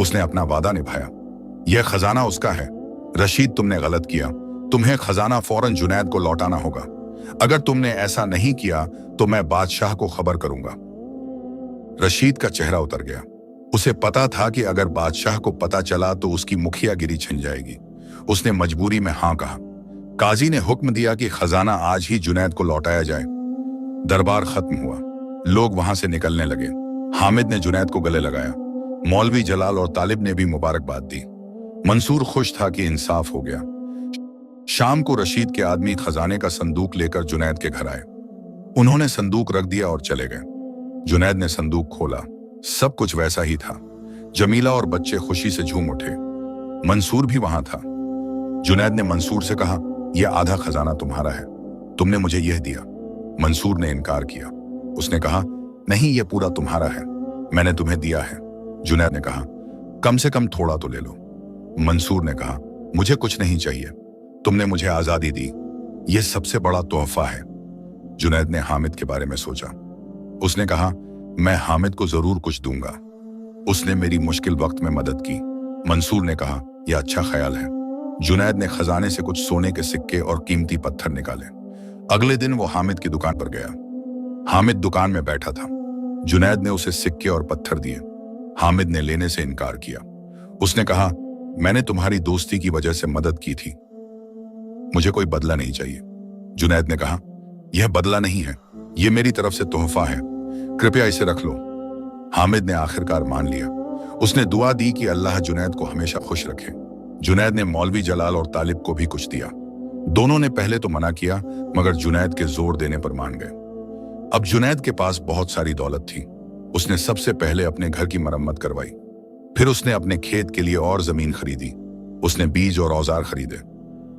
उसने अपना वादा निभाया। यह खजाना उसका है। रशीद, तुमने गलत किया। तुम्हें खजाना फौरन जुनैद को लौटाना होगा। अगर तुमने ऐसा नहीं किया तो मैं बादशाह को खबर करूंगा। रशीद का चेहरा उतर गया। उसे पता था कि अगर बादशाह को पता चला तो उसकी मुखियागिरी छिन जाएगी। उसने मजबूरी में हाँ कहा। काजी ने हुक्म दिया कि खजाना आज ही जुनैद को लौटाया जाए। दरबार खत्म हुआ। लोग वहां से निकलने लगे। हामिद ने जुनैद को गले लगाया। मौलवी जलाल और तालिब ने भी मुबारकबाद दी। मंसूर खुश था कि इंसाफ हो गया। शाम को रशीद के आदमी खजाने का संदूक लेकर जुनैद के घर आए। उन्होंने संदूक रख दिया और चले गए। जुनैद ने संदूक खोला। सब कुछ वैसा ही था। जमीला और बच्चे खुशी से झूम उठे। मंसूर भी वहां था। जुनैद ने मंसूर से कहा, यह आधा खजाना तुम्हारा है। तुमने मुझे यह दिया। मंसूर ने इनकार किया। उसने कहा, नहीं, यह पूरा तुम्हारा है। मैंने तुम्हें दिया है। जुनैद ने कहा, कम से कम थोड़ा तो ले लो। मंसूर ने कहा, मुझे कुछ नहीं चाहिए। तुमने मुझे आजादी दी। यह सबसे बड़ा तोहफा है। जुनैद ने हामिद के बारे में सोचा। उसने कहा, मैं हामिद को जरूर कुछ दूंगा। उसने मेरी मुश्किल वक्त में मदद की। मंसूर ने कहा, यह अच्छा ख्याल है। जुनैद ने खजाने से कुछ सोने के सिक्के और कीमती पत्थर निकाले। अगले दिन वो हामिद की दुकान पर गया। हामिद दुकान में बैठा था। जुनैद ने उसे सिक्के और पत्थर दिए। हामिद ने लेने से इनकार किया। उसने कहा, मैंने तुम्हारी दोस्ती की वजह से मदद की थी। मुझे कोई बदला नहीं चाहिए। जुनैद ने कहा, यह बदला नहीं है, यह मेरी तरफ से तोहफा है। कृपया इसे रख लो। हामिद ने आखिरकार मान लिया। उसने दुआ दी कि अल्लाह जुनैद को हमेशा खुश रखे। जुनैद ने मौलवी जलाल और तालिब को भी कुछ दिया। दोनों ने पहले तो मना किया, मगर जुनैद के जोर देने पर मान गए। अब जुनैद के पास बहुत सारी दौलत थी। उसने सबसे पहले अपने घर की मरम्मत करवाई। फिर उसने अपने खेत के लिए और जमीन खरीदी। उसने बीज और औजार खरीदे।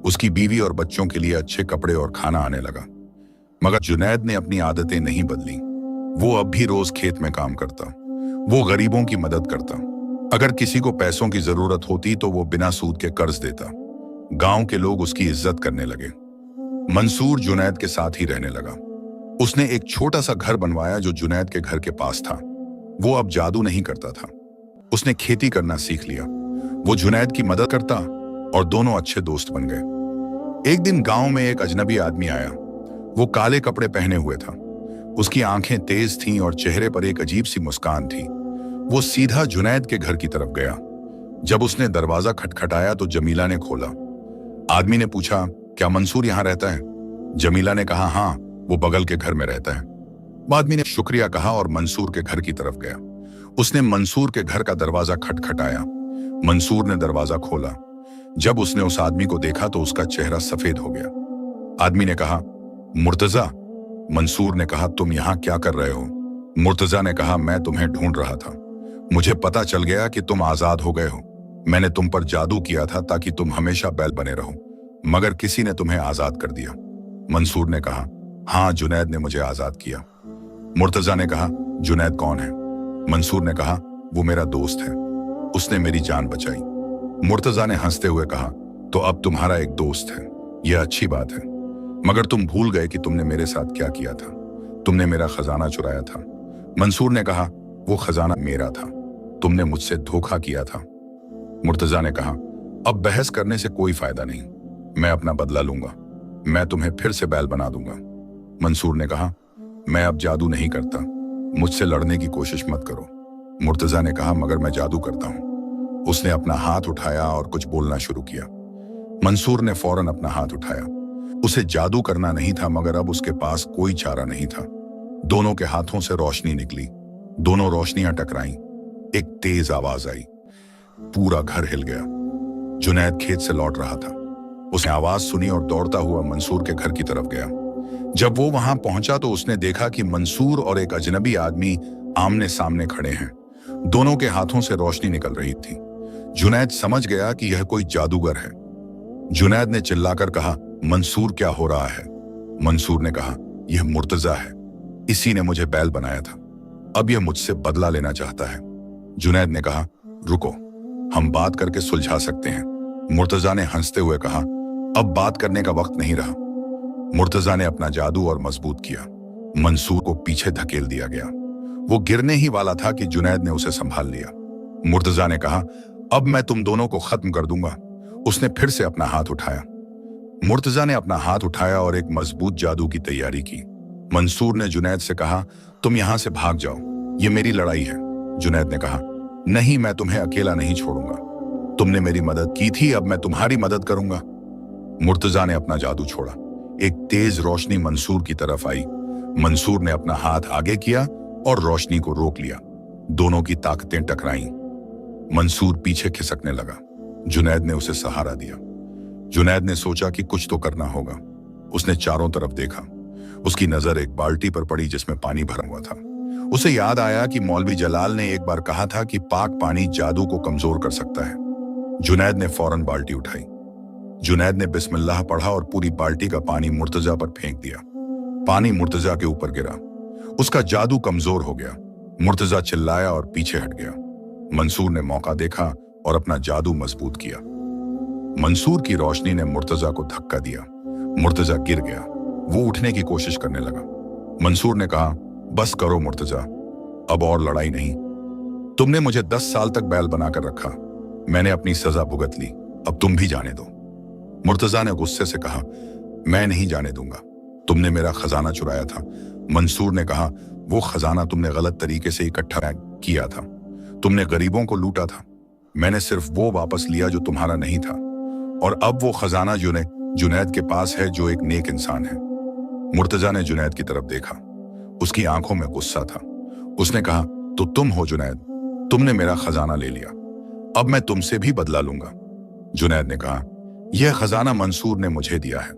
उसकी बीवी और बच्चों के लिए अच्छे कपड़े और खाना आने लगा। मगर जुनैद ने अपनी आदतें नहीं बदली। वो अब भी रोज खेत में काम करता, वो गरीबों की मदद करता। अगर किसी को पैसों की जरूरत होती तो वो बिना सूद के कर्ज देता। गांव के लोग उसकी इज्जत करने लगे। मंसूर जुनैद के साथ ही रहने लगा। उसने एक छोटा सा घर बनवाया जो जुनैद के घर के पास था। वो अब जादू नहीं करता था, उसने खेती करना सीख लिया। वो जुनैद की मदद करता और दोनों अच्छे दोस्त बन गए। एक दिन गांव में एक अजनबी आदमी आया। वो काले कपड़े पहने हुए था, उसकी आंखें तेज थीं और चेहरे पर एक अजीब सी मुस्कान थी। वो सीधा जुनैद के घर की तरफ गया। जब उसने दरवाजा खटखटाया तो जमीला ने खोला। आदमी ने पूछा, क्या मंसूर यहाँ रहता है? जमीला ने कहा, हाँ, वो बगल के घर में रहता है। आदमी ने शुक्रिया कहा और मंसूर के घर की तरफ गया। उसने मंसूर के घर का दरवाजा खटखटाया। मंसूर ने दरवाजा खोला। जब उसने उस आदमी को देखा तो उसका चेहरा सफेद हो गया। आदमी ने कहा, मुर्तजा। मंसूर ने कहा, तुम यहाँ क्या कर रहे हो? मुर्तजा ने कहा, मैं तुम्हें ढूंढ रहा था। मुझे पता चल गया कि तुम आजाद हो गए हो। मैंने तुम पर जादू किया था ताकि तुम हमेशा बैल बने रहो, मगर किसी ने तुम्हें आजाद कर दिया। मंसूर ने कहा, हाँ, जुनैद ने मुझे आजाद किया। मुर्तजा ने कहा, जुनैद कौन है? मंसूर ने कहा, वो मेरा दोस्त है, उसने मेरी जान बचाई। मुर्तजा ने हंसते हुए कहा, तो अब तुम्हारा एक दोस्त है, यह अच्छी बात है, मगर तुम भूल गए कि तुमने मेरे साथ क्या किया था। तुमने मेरा खजाना चुराया था। मंसूर ने कहा, वो खजाना मेरा था, तुमने मुझसे धोखा किया था। मुर्तजा ने कहा, अब बहस करने से कोई फायदा नहीं, मैं अपना बदला लूंगा, मैं तुम्हें फिर से बैल बना दूंगा। मंसूर ने कहा, मैं अब जादू नहीं करता, मुझसे लड़ने की कोशिश मत करो। मुर्तजा ने कहा, मगर मैं जादू करता हूं। उसने अपना हाथ उठाया और कुछ बोलना शुरू किया। मंसूर ने फौरन अपना हाथ उठाया। उसे जादू करना नहीं था, मगर अब उसके पास कोई चारा नहीं था। दोनों के हाथों से रोशनी निकली, दोनों रोशनियां टकराईं। एक तेज आवाज आई, पूरा घर हिल गया। जुनैद खेत से लौट रहा था। उसने आवाज सुनी और दौड़ता हुआ मंसूर के घर की तरफ गया। जब वो वहां पहुंचा तो उसने देखा कि मंसूर और एक अजनबी आदमी आमने सामने खड़े हैं। दोनों के हाथों से रोशनी निकल रही थी। जुनैद समझ गया कि यह कोई जादूगर है। जुनैद ने चिल्लाकर कहा, मंसूर, क्या हो रहा है? मंसूर ने कहा, यह मुर्तजा है, इसी ने मुझे बैल बनाया था, अब यह मुझसे बदला लेना चाहता है। जुनैद ने कहा, रुको, हम बात करके सुलझा सकते हैं। मुर्तजा ने हंसते हुए कहा, अब बात करने का वक्त नहीं रहा। मुर्तजा ने अपना जादू और मजबूत किया। मंसूर को पीछे धकेल दिया गया। वो गिरने ही वाला था कि जुनैद ने उसे संभाल लिया। मुर्तजा ने कहा, अब मैं तुम दोनों को खत्म कर दूंगा। उसने फिर से अपना हाथ उठाया। मुर्तजा ने अपना हाथ उठाया और एक मजबूत जादू की तैयारी की। मंसूर ने जुनैद से कहा, तुम यहां से भाग जाओ, ये मेरी लड़ाई है। जुनैद ने कहा, नहीं, मैं तुम्हें अकेला नहीं छोड़ूंगा, तुमने मेरी मदद की थी, अब मैं तुम्हारी मदद करूंगा। मुर्तजा ने अपना जादू छोड़ा। एक तेज रोशनी मंसूर की तरफ आई। मंसूर ने अपना हाथ आगे किया और रोशनी को रोक लिया। दोनों की ताकतें टकराईं। मंसूर पीछे खिसकने लगा। जुनैद ने उसे सहारा दिया। जुनैद ने सोचा कि कुछ तो करना होगा। उसने चारों तरफ देखा। उसकी नजर एक बाल्टी पर पड़ी जिसमें पानी भरा हुआ था। उसे याद आया कि मौलवी जलाल ने एक बार कहा था कि पाक पानी जादू को कमजोर कर सकता है। जुनैद ने फौरन बाल्टी उठाई। जुनैद ने बिस्मिल्लाह पढ़ा और पूरी बाल्टी का पानी मुर्तजा पर फेंक दिया। पानी मुर्तजा के ऊपर गिरा। उसका जादू कमजोर हो गया। मुर्तजा चिल्लाया और पीछे हट गया। मंसूर ने मौका देखा और अपना जादू मजबूत किया। मंसूर की रोशनी ने मुर्तजा को धक्का दिया। मुर्तजा गिर गया। वो उठने की कोशिश करने लगा। मंसूर ने कहा, बस करो मुर्तजा, अब और लड़ाई नहीं। तुमने मुझे 10 साल तक बैल बनाकर रखा, मैंने अपनी सजा भुगत ली, अब तुम भी जाने दो। मुर्तजा ने गुस्से से कहा, मैं नहीं जाने दूंगा, तुमने मेरा खजाना चुराया था। मंसूर ने कहा, वो खजाना तुमने गलत तरीके से इकट्ठा किया था, तुमने गरीबों को लूटा था, मैंने सिर्फ वो वापस लिया जो तुम्हारा नहीं था, और अब वो खजाना जुनैद के पास है जो एक नेक इंसान है। मुर्तजा ने जुनैद की तरफ देखा। उसकी आंखों में गुस्सा था। उसने कहा, तो तुम हो जुनैद, तुमने मेरा खजाना ले लिया, अब मैं तुमसे भी बदला लूंगा। जुनैद ने कहा, यह खजाना मंसूर ने मुझे दिया है,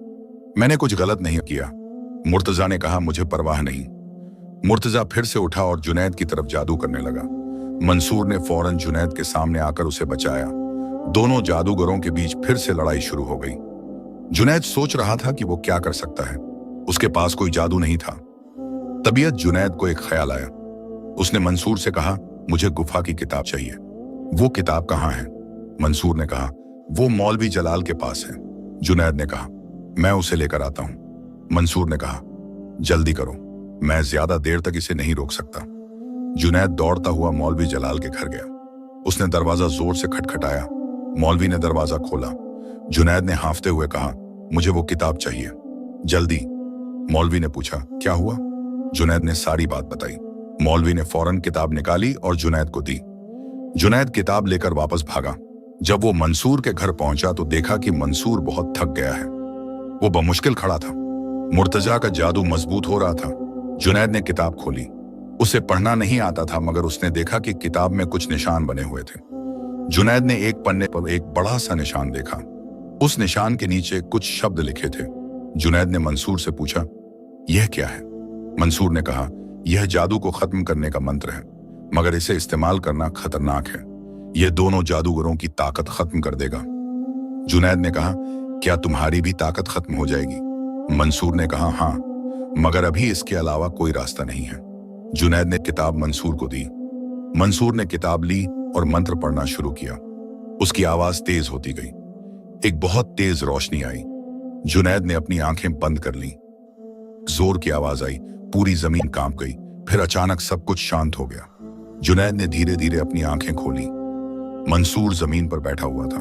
मैंने कुछ गलत नहीं किया। मुर्तजा ने कहा, मुझे परवाह नहीं। मुर्तजा फिर से उठा और जुनैद की तरफ जादू करने लगा। मंसूर ने फौरन जुनैद के सामने आकर उसे बचाया। दोनों जादूगरों के बीच फिर से लड़ाई शुरू हो गई। जुनैद सोच रहा था कि वो क्या कर सकता है। उसके पास कोई जादू नहीं था। तबीयत जुनैद को एक ख्याल आया। उसने मंसूर से कहा, मुझे गुफा की किताब चाहिए। वो किताब कहाँ है? मंसूर ने कहा, वो मौलवी जलाल के पास है। जुनैद ने कहा, मैं उसे लेकर आता हूं। मंसूर ने कहा, जल्दी करो, मैं ज्यादा देर तक इसे नहीं रोक सकता। जुनैद दौड़ता हुआ मौलवी जलाल के घर गया। उसने दरवाजा जोर से खटखटाया। मौलवी ने दरवाजा खोला। जुनैद ने हांफते हुए कहा, मुझे वो किताब चाहिए, जल्दी। मौलवी ने पूछा, क्या हुआ? जुनैद ने सारी बात बताई। मौलवी ने फौरन किताब निकाली और जुनैद को दी। जुनैद किताब लेकर वापस भागा। जब वो मंसूर के घर पहुंचा तो देखा कि मंसूर बहुत थक गया है। वो बमुश्किल खड़ा था। मुर्तजा का जादू मजबूत हो रहा था। जुनैद ने किताब खोली। उसे पढ़ना नहीं आता था, मगर उसने देखा कि किताब में कुछ निशान बने हुए थे। जुनैद ने एक पन्ने पर एक बड़ा सा निशान देखा। उस निशान के नीचे कुछ शब्द लिखे थे। जुनैद ने मंसूर से पूछा, यह क्या है? मंसूर ने कहा, यह जादू को खत्म करने का मंत्र है, मगर इसे इस्तेमाल करना खतरनाक है। यह दोनों जादूगरों की ताकत खत्म कर देगा। जुनैद ने कहा, क्या तुम्हारी भी ताकत खत्म हो जाएगी? मंसूर ने कहा, हाँ, मगर अभी इसके अलावा कोई रास्ता नहीं है। जुनैद ने किताब मंसूर को दी। मंसूर ने किताब ली और मंत्र पढ़ना शुरू किया। उसकी आवाज तेज होती गई। एक बहुत तेज रोशनी आई। जुनैद ने अपनी आंखें बंद कर लीं। जोर की आवाज आई, पूरी जमीन कांप गई। फिर अचानक सब कुछ शांत हो गया। जुनैद ने धीरे धीरे अपनी आंखें खोली। मंसूर जमीन पर बैठा हुआ था।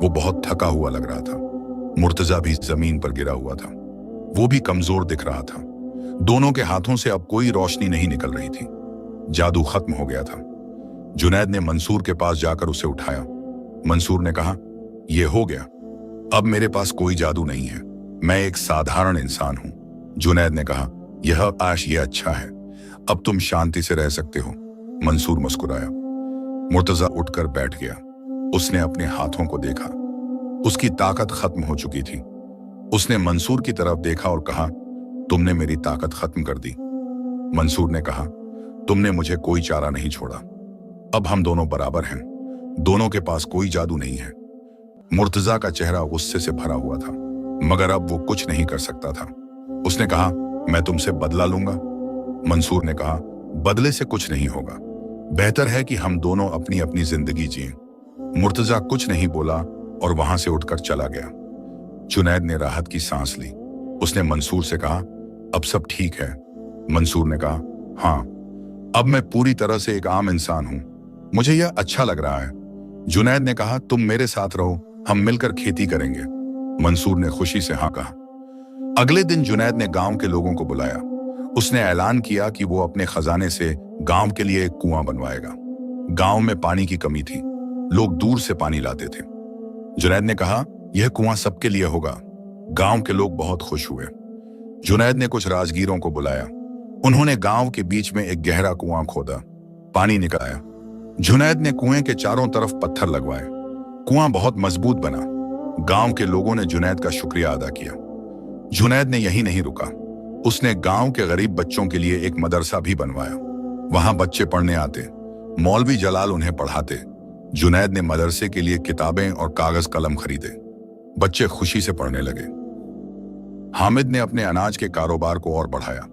वो बहुत थका हुआ लग रहा था। मुर्तजा भी जमीन पर गिरा हुआ था। वो भी कमजोर दिख रहा था। दोनों के हाथों से अब कोई रोशनी नहीं निकल रही थी। जादू खत्म हो गया था। जुनैद ने मंसूर के पास जाकर उसे उठाया। मंसूर ने कहा, यह हो गया, अब मेरे पास कोई जादू नहीं है, मैं एक साधारण इंसान हूं। जुनैद ने कहा, यह अच्छा है, अब तुम शांति से रह सकते हो। मंसूर मुस्कुराया। मुर्तजा उठकर बैठ गया। उसने अपने हाथों को देखा। उसकी ताकत खत्म हो चुकी थी। उसने मंसूर की तरफ देखा और कहा, तुमने मेरी ताकत खत्म कर दी। मंसूर ने कहा, तुमने मुझे कोई चारा नहीं छोड़ा। अब हम दोनों बराबर हैं। दोनों के पास कोई जादू नहीं है। मुर्तजा का चेहरा गुस्से से भरा हुआ था, मगर अब वो कुछ नहीं कर सकता था। उसने कहा, मैं तुमसे बदला लूंगा। मंसूर ने कहा, बदले से कुछ नहीं होगा। बेहतर है कि हम दोनों अपनी अपनी जिंदगी जिएं। मुर्तजा कुछ नहीं बोला और वहां से उठकर चला गया। जुनैद ने राहत की सांस ली। उसने मंसूर से कहा, अब सब ठीक है? मंसूर ने कहा, हाँ, अब मैं पूरी तरह से एक आम इंसान हूं। मुझे यह अच्छा लग रहा है। जुनैद ने कहा, तुम मेरे साथ रहो, हम मिलकर खेती करेंगे। मंसूर ने खुशी से हाँ कहा। अगले दिन जुनैद ने गांव के लोगों को बुलाया। उसने ऐलान किया कि वो अपने खजाने से गांव के लिए एक कुआं बनवाएगा। गांव में पानी की कमी थी। लोग दूर से पानी लाते थे। जुनैद ने कहा, यह कुआं सबके लिए होगा। गांव के लोग बहुत खुश हुए। जुनैद ने कुछ राजगीरों को बुलाया। उन्होंने गांव के बीच में एक गहरा कुआं खोदा। पानी निकलाया। जुनैद ने कुएं के चारों तरफ पत्थर लगवाए। कुआं बहुत मजबूत बना। गांव के लोगों ने जुनैद का शुक्रिया अदा किया। जुनैद ने यही नहीं रुका। उसने गांव के गरीब बच्चों के लिए एक मदरसा भी बनवाया। वहां बच्चे पढ़ने आते। मौलवी जलाल उन्हें पढ़ाते। जुनैद ने मदरसे के लिए किताबें और कागज कलम खरीदे। बच्चे खुशी से पढ़ने लगे। हामिद ने अपने अनाज के कारोबार को और बढ़ाया।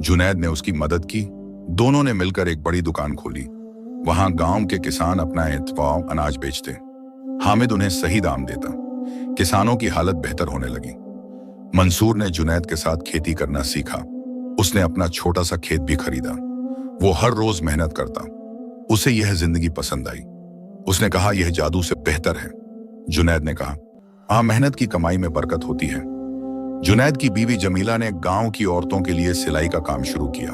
जुनैद ने उसकी मदद की। दोनों ने मिलकर एक बड़ी दुकान खोली। वहां गांव के किसान अपना एतवार अनाज बेचते। हामिद उन्हें सही दाम देता। किसानों की हालत बेहतर होने लगी। मंसूर ने जुनैद के साथ खेती करना सीखा। उसने अपना छोटा सा खेत भी खरीदा। वो हर रोज मेहनत करता। उसे यह जिंदगी पसंद आई। उसने कहा, यह जादू से बेहतर है। जुनैद ने कहा, हाँ, मेहनत की कमाई में बरकत होती है। जुनैद की बीवी जमीला ने गांव की औरतों के लिए सिलाई का काम शुरू किया।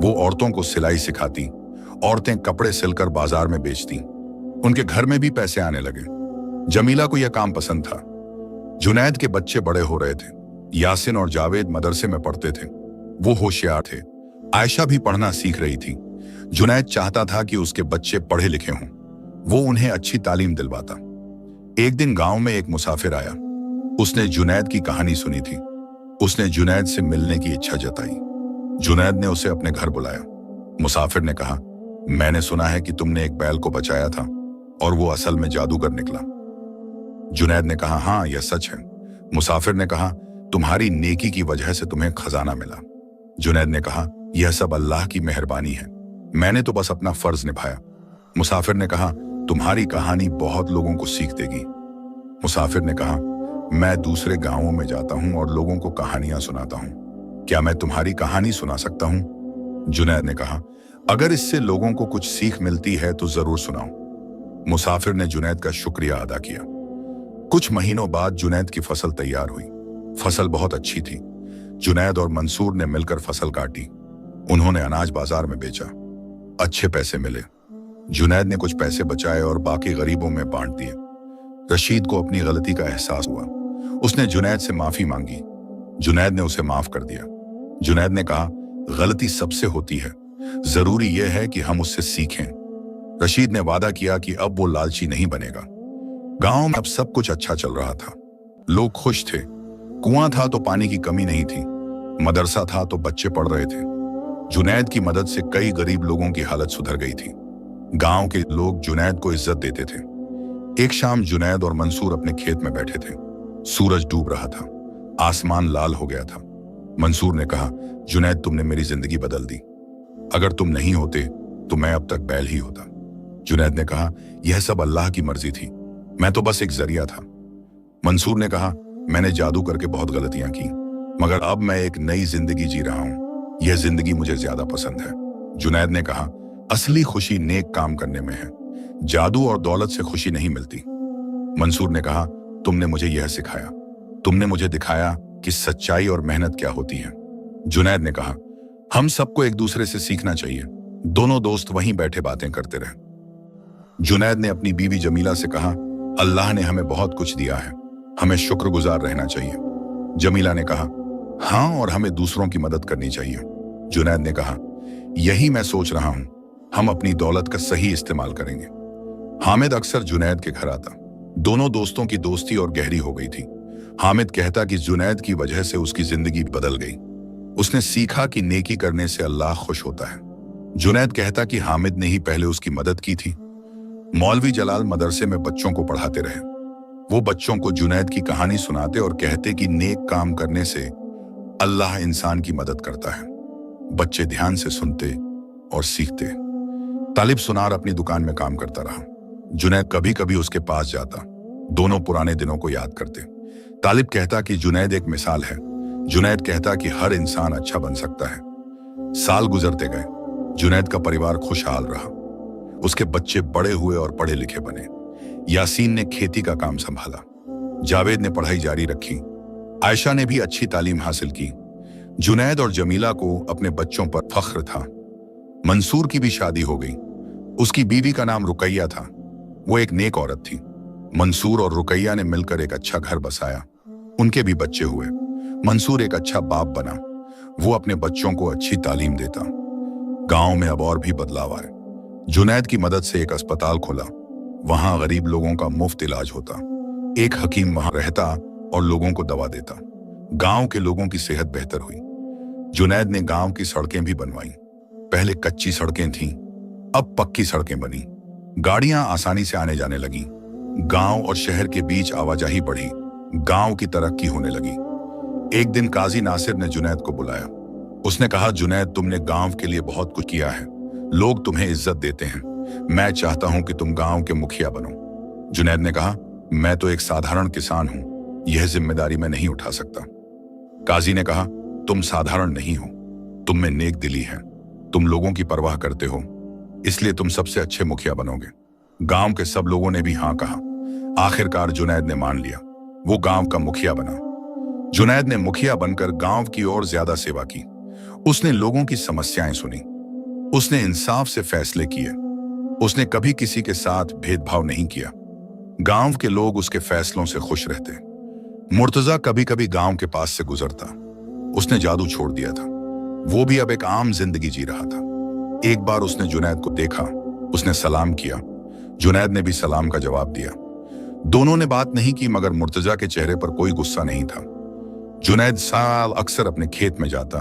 वो औरतों को सिलाई सिखाती। औरतें कपड़े सिलकर बाजार में बेचती। उनके घर में भी पैसे आने लगे। जमीला को यह काम पसंद था। जुनैद के बच्चे बड़े हो रहे थे। यासिन और जावेद मदरसे में पढ़ते थे। वो होशियार थे। आयशा भी पढ़ना सीख रही थी। जुनैद चाहता था कि उसके बच्चे पढ़े लिखे हों। वो उन्हें अच्छी तालीम दिलवाता। एक दिन गांव में एक मुसाफिर आया। उसने जुनैद की कहानी सुनी थी। उसने जुनैद से मिलने की इच्छा जताई। जुनैद ने उसे अपने घर बुलाया। मुसाफिर ने कहा, मैंने सुना है कि तुमने एक बैल को बचाया था और वो असल में जादूगर निकला। जुनैद ने कहा, हाँ, यह सच है। मुसाफिर ने कहा, तुम्हारी नेकी की वजह से तुम्हें खजाना मिला। जुनैद ने कहा, यह सब अल्लाह की मेहरबानी है, मैंने तो बस अपना फर्ज निभाया। मुसाफिर ने कहा, तुम्हारी कहानी बहुत लोगों को सीख देगी। मुसाफिर ने कहा, मैं दूसरे गांवों में जाता हूं और लोगों को कहानियां सुनाता हूं, क्या मैं तुम्हारी कहानी सुना सकता हूं? जुनैद ने कहा, अगर इससे लोगों को कुछ सीख मिलती है तो जरूर सुनाओ। मुसाफिर ने जुनैद का शुक्रिया अदा किया। कुछ महीनों बाद जुनैद की फसल तैयार हुई। फसल बहुत अच्छी थी। जुनैद और मंसूर ने मिलकर फसल काटी। उन्होंने अनाज बाजार में बेचा। अच्छे पैसे मिले। जुनैद ने कुछ पैसे बचाए और बाकी गरीबों में बांट दिए। रशीद को अपनी गलती का एहसास हुआ। उसने जुनैद से माफी मांगी। जुनैद ने उसे माफ कर दिया। जुनैद ने कहा, गलती सबसे होती है, जरूरी यह है कि हम उससे सीखें। रशीद ने वादा किया कि अब वो लालची नहीं बनेगा। गांव में अब सब कुछ अच्छा चल रहा था। लोग खुश थे। कुआं था तो पानी की कमी नहीं थी। मदरसा था तो बच्चे पढ़ रहे थे। जुनैद की मदद से कई गरीब लोगों की हालत सुधर गई थी। गांव के लोग जुनैद को इज्जत देते थे। एक शाम जुनैद और मंसूर अपने खेत में बैठे थे। सूरज डूब रहा था। आसमान लाल हो गया था। मंसूर ने कहा, जुनैद, तुमने मेरी जिंदगी बदल दी। अगर तुम नहीं होते तो मैं अब तक बैल ही होता। जुनैद ने कहा, यह सब अल्लाह की मर्जी थी, मैं तो बस एक जरिया था। मंसूर ने कहा, मैंने जादू करके बहुत गलतियां की, मगर अब मैं एक नई जिंदगी जी रहा हूं। यह जिंदगी मुझे ज्यादा पसंद है। जुनैद ने कहा, असली खुशी नेक काम करने में है, जादू और दौलत से खुशी नहीं मिलती। मंसूर ने कहा, तुमने मुझे यह सिखाया, तुमने मुझे दिखाया कि सच्चाई और मेहनत क्या होती है। जुनैद ने कहा, हम सबको एक दूसरे से सीखना चाहिए। दोनों दोस्त वहीं बैठे बातें करते रहे। जुनैद ने अपनी बीवी जमीला से कहा, अल्लाह ने हमें बहुत कुछ दिया है, हमें शुक्रगुजार रहना चाहिए। जमीला ने कहा, हाँ, और हमें दूसरों की मदद करनी चाहिए। जुनैद ने कहा, यही मैं सोच रहा हूं, हम अपनी दौलत का सही इस्तेमाल करेंगे। हामिद अक्सर जुनैद के घर आता। दोनों दोस्तों की दोस्ती और गहरी हो गई थी। हामिद कहता कि जुनैद की वजह से उसकी जिंदगी बदल गई। उसने सीखा कि नेकी करने से अल्लाह खुश होता है। जुनैद कहता कि हामिद ने ही पहले उसकी मदद की थी। मौलवी जलाल मदरसे में बच्चों को पढ़ाते रहे। वो बच्चों को जुनैद की कहानी सुनाते और कहते कि नेक काम करने से अल्लाह इंसान की मदद करता है। बच्चे ध्यान से सुनते और सीखते। तालिब सुनार अपनी दुकान में काम करता रहा। जुनैद कभी कभी उसके पास जाता। दोनों पुराने दिनों को याद करते। तालिब कहता कि जुनैद एक मिसाल है। जुनैद कहता कि हर इंसान अच्छा बन सकता है। साल गुजरते गए। जुनैद का परिवार खुशहाल रहा। उसके बच्चे बड़े हुए और पढ़े लिखे बने। यासीन ने खेती का काम संभाला। जावेद ने पढ़ाई जारी रखी। आयशा ने भी अच्छी तालीम हासिल की। जुनैद और जमीला को अपने बच्चों पर फख्र था। मंसूर की भी शादी हो गई। उसकी बीवी का नाम रुकैया था। वो एक नेक औरत थी। मंसूर और रुकैया ने मिलकर एक अच्छा घर बसाया। उनके भी बच्चे हुए। मंसूर एक अच्छा बाप बना। वो अपने बच्चों को अच्छी तालीम देता। गांव में अब और भी बदलाव आए। जुनैद की मदद से एक अस्पताल खुला। वहां गरीब लोगों का मुफ्त इलाज होता। एक हकीम वहां रहता और लोगों को दवा देता। गांव के लोगों की सेहत बेहतर हुई। जुनैद ने गांव की सड़कें भी बनवाई। पहले कच्ची सड़कें थीं, अब पक्की सड़कें बनी। गाड़ियां आसानी से आने जाने लगीं। गांव और शहर के बीच आवाजाही बढ़ी। गांव की तरक्की होने लगी। एक दिन काजी नासिर ने जुनैद को बुलाया। उसने कहा, जुनैद, तुमने गांव के लिए बहुत कुछ किया है। लोग तुम्हें इज्जत देते हैं। मैं चाहता हूं कि तुम गांव के मुखिया बनो। जुनैद ने कहा, मैं तो एक साधारण किसान हूं, यह जिम्मेदारी मैं नहीं उठा सकता। काजी ने कहा, तुम साधारण नहीं हो, तुम में नेक दिली है। तुम लोगों की परवाह करते हो, इसलिए तुम सबसे अच्छे मुखिया बनोगे। गांव के सब लोगों ने भी हां कहा। आखिरकार जुनैद ने मान लिया। वो गांव का मुखिया बना। जुनैद ने मुखिया बनकर गांव की ओर ज्यादा सेवा की। उसने लोगों की समस्याएं सुनी। उसने इंसाफ से फैसले किए। उसने कभी किसी के साथ भेदभाव नहीं किया। गांव के लोग उसके फैसलों से खुश रहते। मुर्तजा कभी कभी गांव के पास से गुजरता। उसने जादू छोड़ दिया था। वो भी अब एक आम जिंदगी जी रहा था। एक बार उसने जुनैद को देखा। उसने सलाम किया। जुनैद ने भी सलाम का जवाब दिया। दोनों ने बात नहीं की, मगर मुर्तजा के चेहरे पर कोई गुस्सा नहीं था। जुनैद साल अक्सर अपने खेत में जाता।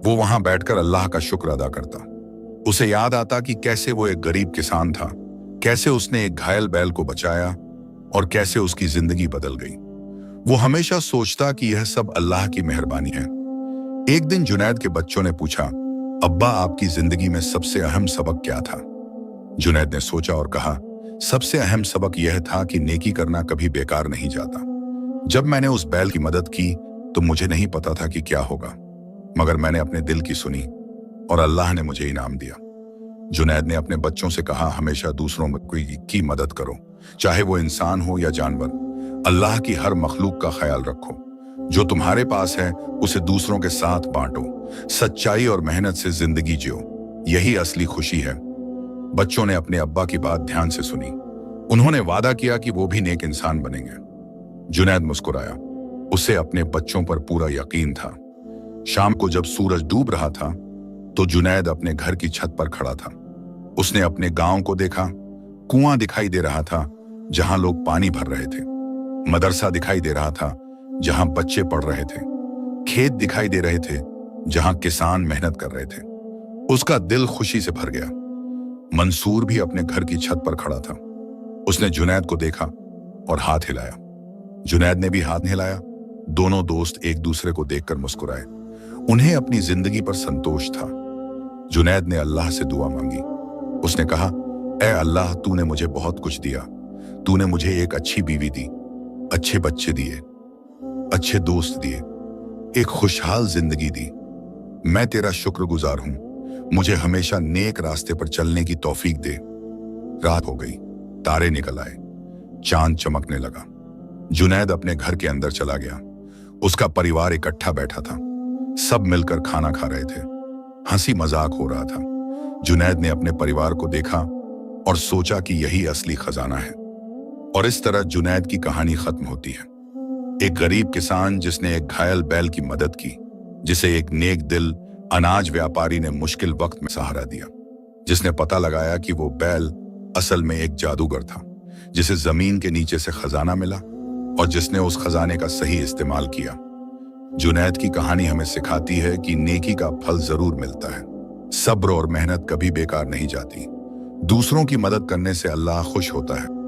वो वहां बैठकर अल्लाह का शुक्र अदा करता। उसे याद आता कि कैसे वो एक गरीब किसान था, कैसे उसने एक घायल बैल को बचाया और कैसे उसकी जिंदगी बदल गई। वो हमेशा सोचता कि यह सब अल्लाह की मेहरबानी है। एक दिन जुनैद के बच्चों ने पूछा, अब्बा आपकी जिंदगी में सबसे अहम सबक क्या था? जुनैद ने सोचा और कहा, सबसे अहम सबक यह था कि नेकी करना कभी बेकार नहीं जाता। जब मैंने उस बैल की मदद की तो मुझे नहीं पता था कि क्या होगा, मगर मैंने अपने दिल की सुनी और अल्लाह ने मुझे इनाम दिया। जुनैद ने अपने बच्चों से कहा, हमेशा दूसरों की मदद करो, चाहे वो इंसान हो या जानवर। अल्लाह की हर मखलूक का ख्याल रखो। जो तुम्हारे पास है उसे दूसरों के साथ बांटो। सच्चाई और मेहनत से जिंदगी जियो, यही असली खुशी है। बच्चों ने अपने अब्बा की बात ध्यान से सुनी। उन्होंने वादा किया कि वो भी नेक इंसान बनेंगे। जुनैद मुस्कुराया, उसे अपने बच्चों पर पूरा यकीन था। शाम को जब सूरज डूब रहा था तो जुनैद अपने घर की छत पर खड़ा था। उसने अपने गांव को देखा। कुआं दिखाई दे रहा था जहां लोग पानी भर रहे थे। मदरसा दिखाई दे रहा था जहां बच्चे पढ़ रहे थे। खेत दिखाई दे रहे थे जहां किसान मेहनत कर रहे थे। उसका दिल खुशी से भर गया। मंसूर भी अपने घर की छत पर खड़ा था। उसने जुनैद को देखा और हाथ हिलाया। जुनैद ने भी हाथ हिलाया। दोनों दोस्त एक दूसरे को देखकर मुस्कुराए। उन्हें अपनी जिंदगी पर संतोष था। जुनैद ने अल्लाह से दुआ मांगी। उसने कहा, ऐ अल्लाह, तूने मुझे बहुत कुछ दिया। तूने मुझे एक अच्छी बीवी दी, अच्छे बच्चे दिए, अच्छे दोस्त दिए, एक खुशहाल जिंदगी दी। मैं तेरा शुक्रगुजार हूं। मुझे हमेशा नेक रास्ते पर चलने की तौफीक दे। रात हो गई, तारे निकल आए, चांद चमकने लगा। जुनैद अपने घर के अंदर चला गया। उसका परिवार इकट्ठा बैठा था। सब मिलकर खाना खा रहे थे। हंसी मजाक हो रहा था। जुनैद ने अपने परिवार को देखा और सोचा कि यही असली खजाना है। और इस तरह जुनैद की कहानी खत्म होती है। एक गरीब किसान जिसने एक घायल बैल की मदद की, जिसे एक नेक दिल अनाज व्यापारी ने मुश्किल वक्त में सहारा दिया, जिसने पता लगाया कि वो बैल असल में एक जादूगर था, जिसे जमीन के नीचे से खजाना मिला और जिसने उस खजाने का सही इस्तेमाल किया। जुनैद की कहानी हमें सिखाती है कि नेकी का फल जरूर मिलता है। सब्र और मेहनत कभी बेकार नहीं जाती। दूसरों की मदद करने से अल्लाह खुश होता है।